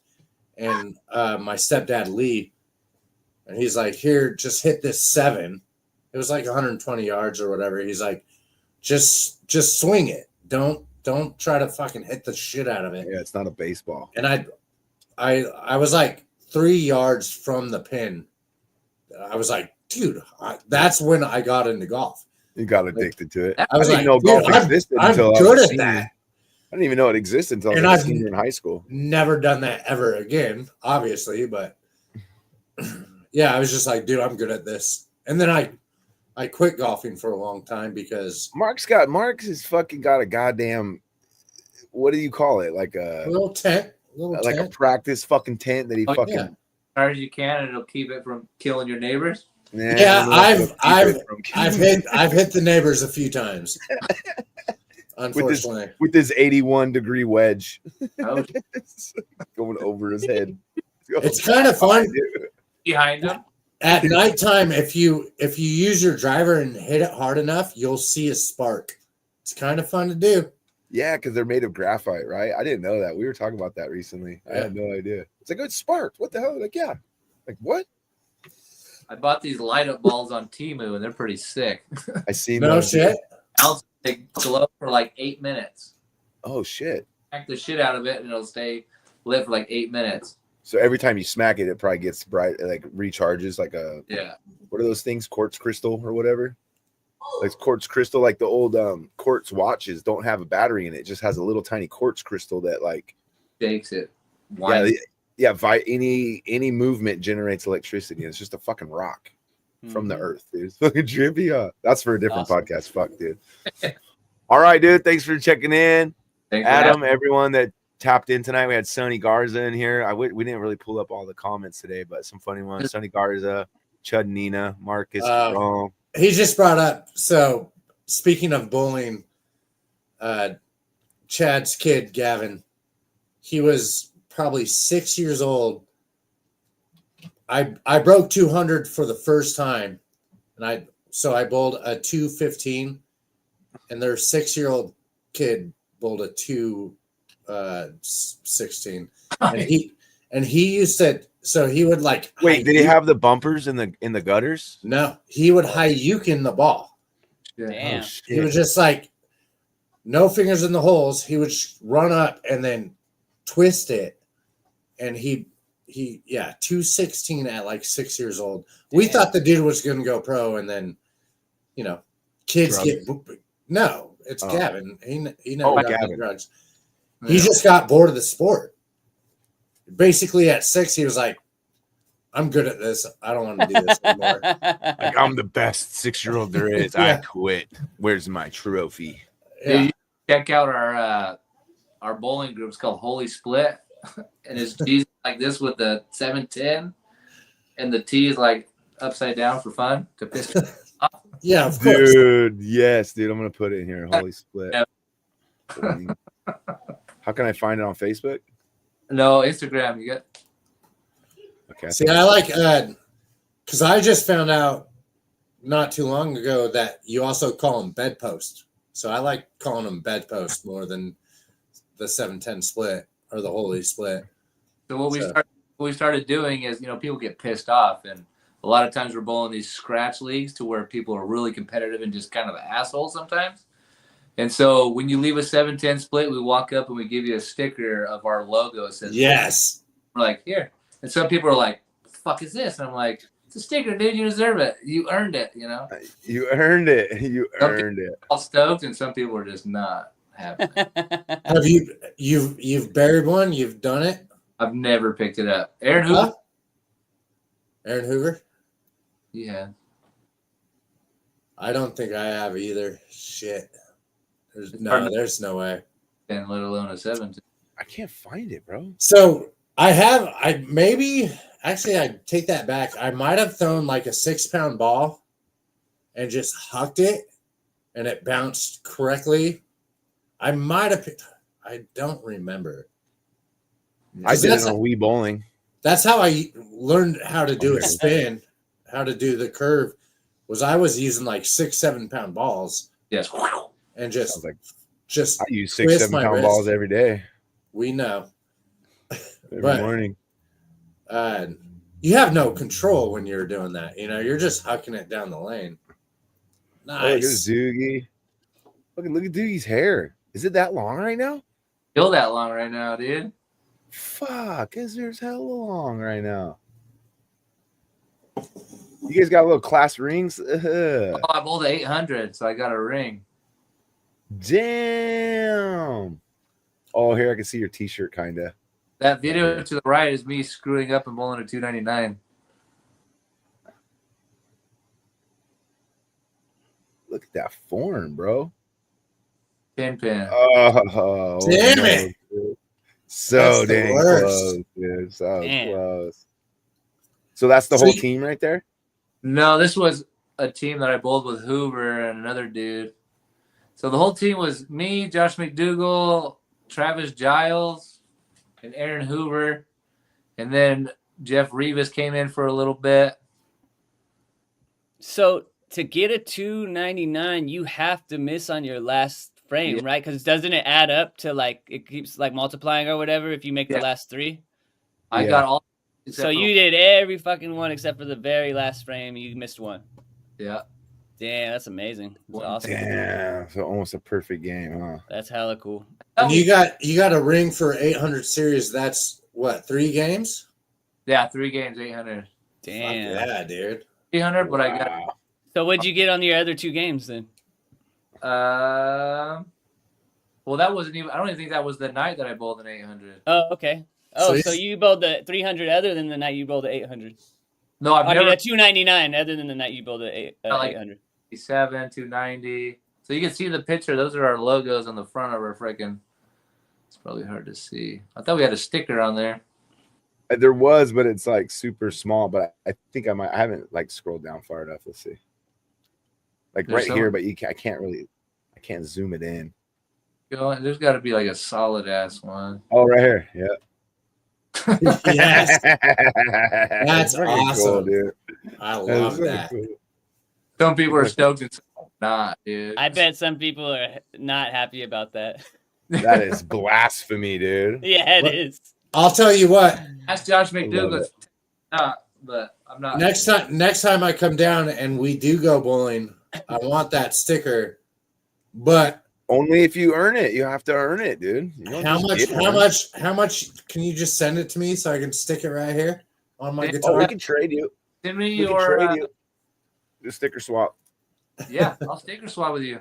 and my stepdad Lee, and he's like, "Here, just hit this 7." It was like 120 yards or whatever. He's like, just swing it. Don't try to fucking hit the shit out of it. Yeah, it's not a baseball. And I was like 3 yards from the pin. I was like, dude, that's when I got into golf. You got addicted to it. I was didn't like, know golf existed until I'm good at that. I didn't even know it existed until I was a senior in high school. Never done that ever again, obviously, but yeah, I was just like, dude, I'm good at this. And then I quit golfing for a long time because Mark's has fucking got a goddamn, what do you call it? Like a little tent, a practice fucking tent that he As hard as you can, and it'll keep it from killing your neighbors. Yeah, I've hit the neighbors a few times. Unfortunately, with this 81-degree wedge going over his head. It's kind of fun behind him. At nighttime, if you use your driver and hit it hard enough, you'll see a spark. It's kind of fun to do. Yeah, because they're made of graphite, right? I didn't know that. We were talking about that recently. I had no idea. It's like, it sparked. What the hell? Like, yeah. Like, what? I bought these light up balls on Temu, and they're pretty sick. I seen no shit. They glow for like 8 minutes. Oh shit! Smack the shit out of it, and it'll stay lit for like 8 minutes. So every time you smack it, it probably gets bright, like recharges, like a What are those things? Quartz crystal or whatever. Like quartz crystal, like the old quartz watches don't have a battery in it. It just has a little tiny quartz crystal that like shakes it. Yeah, any movement generates electricity. And it's just a fucking rock from the earth, dude. It's fucking trippy. That's for a different podcast. Fuck, dude. All right, dude. Thanks for checking in. Thanks, Adam, everyone that tapped in tonight. We had Sonny Garza in here. We didn't really pull up all the comments today, but some funny ones. Sonny Garza, Chud Nina, Marcus, Rome. He just brought up, so speaking of bullying, Chad's kid, Gavin, he was probably 6 years old. I broke 200 for the first time, and I bowled a 215, and their 6-year-old kid bowled a 216, and he used to. So he would like. Wait, did he have the bumpers in the gutters? No, he would high-uke in the ball. Damn. Oh, He was just like no fingers in the holes. He would run up and then twist it, and he 216 at like 6 years old. We thought the dude was going to go pro, and then kids get no. It's Gavin. He never got any drugs. Yeah. He just got bored of the sport. Basically, at 6, he was like, "I'm good at this. I don't want to do this anymore." Like, I'm the best 6-year-old there is. I quit. Where's my trophy? Yeah. Dude, check out our bowling group. It's called Holy Split, and it's G's like this with the 710, and the T is like upside down for fun to piss off. Yeah, of course. Dude, yes, dude. I'm gonna put it in here. Holy Split. Yeah. How can I find it on Facebook? No, Instagram. You get. Okay. See, I like because I just found out not too long ago that you also call them bedpost. So I like calling them bedpost more than the 710 split or the Holy Split. So what we started doing is, people get pissed off, and a lot of times we're bowling these scratch leagues to where people are really competitive and just kind of assholes sometimes. And so when you leave a 710 split, we walk up and we give you a sticker of our logo. It says, yes. We're like, here. And some people are like, what the fuck is this? And I'm like, it's a sticker, dude. You deserve it. You earned it, You earned it. You earned it. All stoked, and some people are just not happy. Have you've buried one? You've done it? I've never picked it up. Aaron Hoover? Aaron Hoover? Yeah. I don't think I have either. Shit. There's no way. And let alone a 7. I can't find it, bro. So I take that back. I might have thrown like a 6-pound ball and just hucked it, and it bounced correctly. I might have picked. I don't remember. I did it on Wii Bowling. That's how I learned how to do a spin, how to do the curve. I was using like 6-7 pound balls. Yes. And just I use 6-7 pound balls every day. We know. Every morning. You have no control when you're doing that. You're just hucking it down the lane. Nice. Oh, look at Doogie. Look at Doogie's hair. Is it that long right now? Still that long right now, dude. Fuck, his hair's hella long right now. You guys got little class rings? Oh, I bowled 800, so I got a ring. Damn. Oh, here I can see your t-shirt, kind of. That video to the right is me screwing up and bowling a 299. Look at that form, bro. 10-pin. Oh, damn it. So dang close, dude. So close. So that's the whole team right there? No, this was a team that I bowled with Hoover and another dude. So the whole team was me, Josh McDougall, Travis Giles, and Aaron Hoover. And then Jeff Rivas came in for a little bit. So to get a 299, you have to miss on your last frame, right? Because doesn't it add up to it keeps multiplying or whatever if you make the last 3? I got all. So you did every fucking one except for the very last frame. You missed one. Yeah. Damn, that's amazing. That's awesome. Damn, so almost a perfect game, huh? That's hella cool. And you got a ring for 800 series. That's what, 3 games? Yeah, 3 games, 800. Damn. Fuck yeah, dude. 300, but I got. So what'd you get on your other 2 games then? Well, that wasn't even. I don't even think that was the night that I bowled an 800. Oh, okay. Oh, so you bowled the 300 other than the night you bowled the 800? No, I've never. A 299 other than the night you bowled the 800. 87, 290, So you can see the picture. Those are our logos on the front of our freaking. It's probably hard to see. I thought we had a sticker on there. There was, but it's like super small. But I think I haven't like scrolled down far enough. Let's see. Like There's right here, but I can't zoom it in. There's got to be like a solid ass one. Oh, right here. Yeah. Yes. That's fucking awesome. cool, dude. I love fucking that. cool. Some people are stoked and some are not, dude. I bet some people are not happy about that. That is blasphemy, dude. Yeah, it is. I'll tell you what. That's Josh McDouglas. But I'm not. Next time I come down and we do go bowling, I want that sticker. But Only if you earn it. You have to earn it, dude. how much can you just send it to me so I can stick it right here on my guitar? Oh, we can trade you. Send me We can your. trade you. The sticker swap. Yeah, I'll sticker swap with you.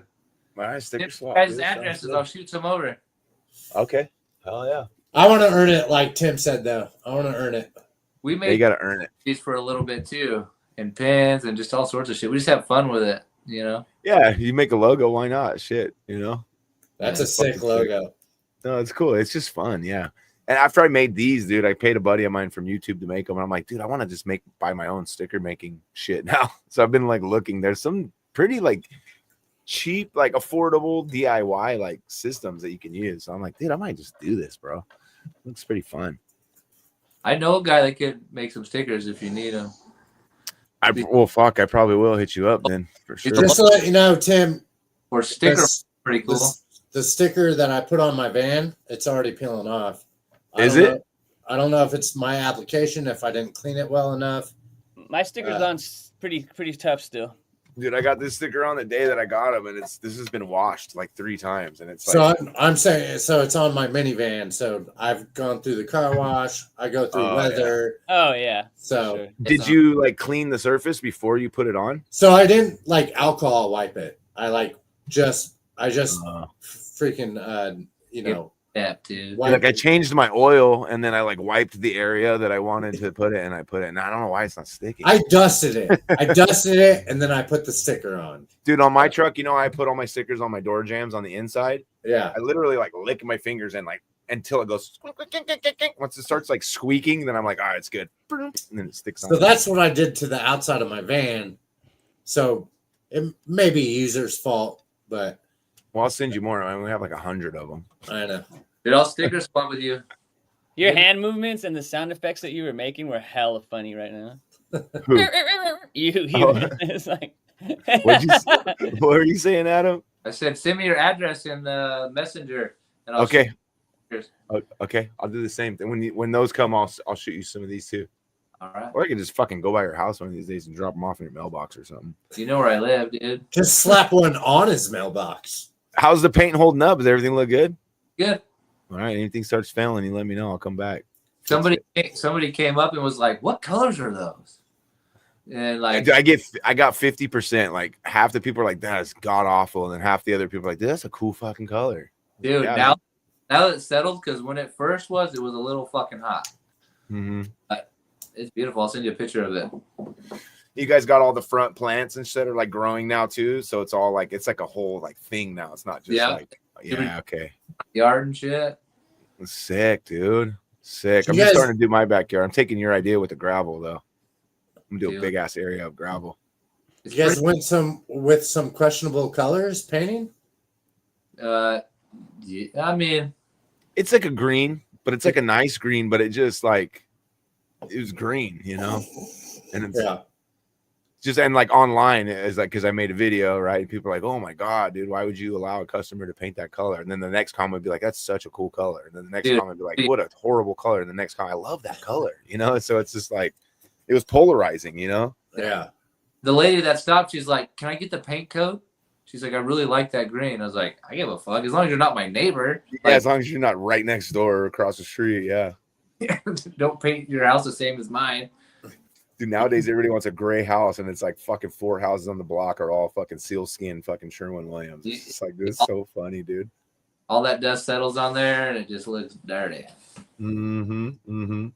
All right, sticker Send swap. guys' dude. addresses. Sounds I'll shoot some over. good. Okay. Hell yeah. I want to earn it like Tim said, though. I want to earn it. We Yeah, you made got to earn it. these for a little bit too, and pins and just all sorts of shit. We just have fun with it, you know. Yeah, you make a logo. Why not? Shit, you know? That's Yeah, a sick fucking logo. No, it's cool. It's just fun. Yeah. And after I made these, dude, I paid a buddy of mine from YouTube to make them. And I'm like, dude, I want to just buy my own sticker making shit now. So I've been like looking. There's some pretty like cheap, like affordable DIY like systems that you can use. So I'm like, dude, I might just do this, bro. Looks pretty fun. I know a guy that could make some stickers if you need them. Well, fuck, I probably will hit you up then for sure. Just to let you know, Tim, Or sticker, this- pretty cool. the sticker that I put on my van, it's already peeling off. Is it? I don't know if it's my application, if I didn't clean it well enough. My sticker's on pretty tough still. Dude, I got this sticker on the day that I got them, and this has been washed like 3 times, and it's So like, I'm saying, so it's on my minivan. So I've gone through the car wash. I go through Oh, weather. Oh yeah. So, Sure. did you like clean the surface before you put it on? so I didn't like alcohol wipe it. I just freaking, Yeah, dude. wipe Like I it. changed my oil, and then I like wiped the area that I wanted to put it, and I put it. And I don't know why it's not sticking. I dusted it, and then I put the sticker on. Dude, on my truck, I put all my stickers on my door jams on the inside. Yeah. I literally like lick my fingers and like until it goes. Once it starts like squeaking, then I'm like, all right, it's good. And then it sticks on. So that's what I did to the outside of my van. So it may be user's fault, but Well, I'll send you more. I mean, we have like 100 of them. I know. Dude, I'll sticker swap with you. Your hand movements and the sound effects that you were making were hella funny right now. Who? You Oh. it's like What were you saying, Adam? I said, send me your address in the messenger. And I'll Okay. shoot stickers. Okay, I'll do the same thing. When those come, I'll shoot you some of these too. All right. Or I can just fucking go by your house one of these days and drop them off in your mailbox or something. You know where I live, dude. Just slap one on his mailbox. How's the paint holding up? Does everything look good? Good. All right. Anything starts failing, you let me know. I'll come back. Somebody came up and was like, "What colors are those?" And like, I got 50%. Like half the people are like, that is god awful, and then half the other people are like, that's a cool fucking color. dude, Yeah. now that it's settled, because when it first was, it was a little fucking hot. Mm-hmm. It's beautiful. I'll send you a picture of it. You guys got all the front plants and shit are like growing now too, so it's all like it's like a whole like thing now. It's not just like okay. Yard and shit. Sick, dude. Sick. You I'm just guys- starting to do my backyard. I'm taking your idea with the gravel though. I'm gonna do a Dude. big ass area of gravel. It's You guys pretty- went with some questionable colors painting? yeah, I mean, It's like a green, but it's like a nice green, but it just like it was green, And it's Yeah. just and like online is like because I made a video, right? People are like, oh my god, dude, why would you allow a customer to paint that color? And then the next comment would be like, that's such a cool color. And then the next Dude. comment would be like, what a horrible color. And the next comment, I love that color, So it's just like it was polarizing, Yeah. the lady that stopped, she's like, "Can I get the paint coat?" She's like, "I really like that green." I was like, "I give a fuck as long as you're not my neighbor. Yeah, as long as you're not right next door or across the street, yeah. Don't paint your house the same as mine." Dude, nowadays everybody wants a gray house, and it's like fucking 4 houses on the block are all fucking sealskin, fucking Sherwin-Williams. It's just like this is so funny, dude. All that dust settles on there, and it just looks dirty. Mm-hmm. Mm-hmm.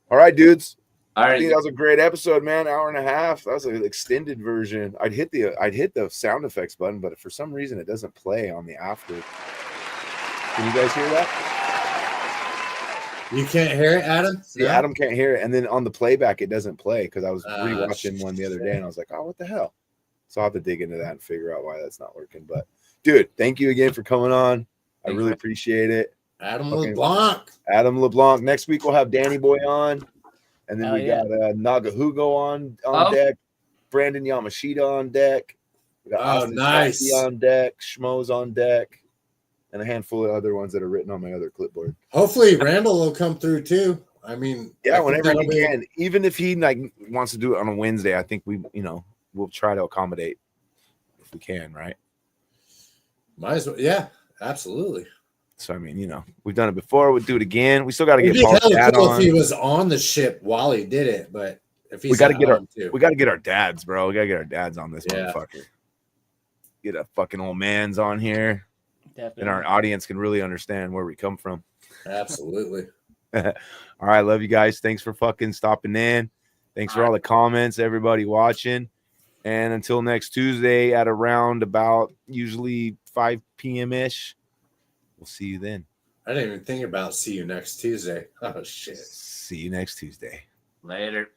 All right, dudes. All I right. think that was a great episode, man. Hour and a half. That was an extended version. I'd hit the sound effects button, but for some reason it doesn't play on the after. Can you guys hear that? You can't hear it, Adam? See, Adam can't hear it, and then on the playback it doesn't play because I was Ah, rewatching one the other day and I was like, oh, what the hell? So I'll have to dig into that and figure out why that's not working. But dude, thank you again for coming on. I really appreciate it. Adam Okay. LeBlanc. Adam LeBlanc. Next week we'll have Danny Boy on, and then Hell we yeah. got Naga Hugo on deck, Brandon Yamashita on deck. We got Austin nice. Shafty on deck, Schmoes on deck, and a handful of other ones that are written on my other clipboard. Hopefully Randall will come through too. I mean, Yeah, I think whenever that'll he be- can. Even if he like wants to do it on a Wednesday, I think we'll try to accommodate if we can, right? Might as well. Yeah, absolutely. So I mean, we've done it before. We'll do it again. We still got to It'd get be Paul's hella dad cool on. if he was on the ship while he did it, but if he's We got to get too. we got to get our dads, bro. We got to get our dads on this Yeah. motherfucker. Get a fucking old man's on here, Definitely. and our audience can really understand where we come from. Absolutely. All right, love you guys. Thanks for fucking stopping in. Thanks for all the comments, everybody watching. And until next Tuesday at around about usually 5 p.m. ish, we'll see you then. I didn't even think about see you next Tuesday. Oh shit. See you next Tuesday. Later.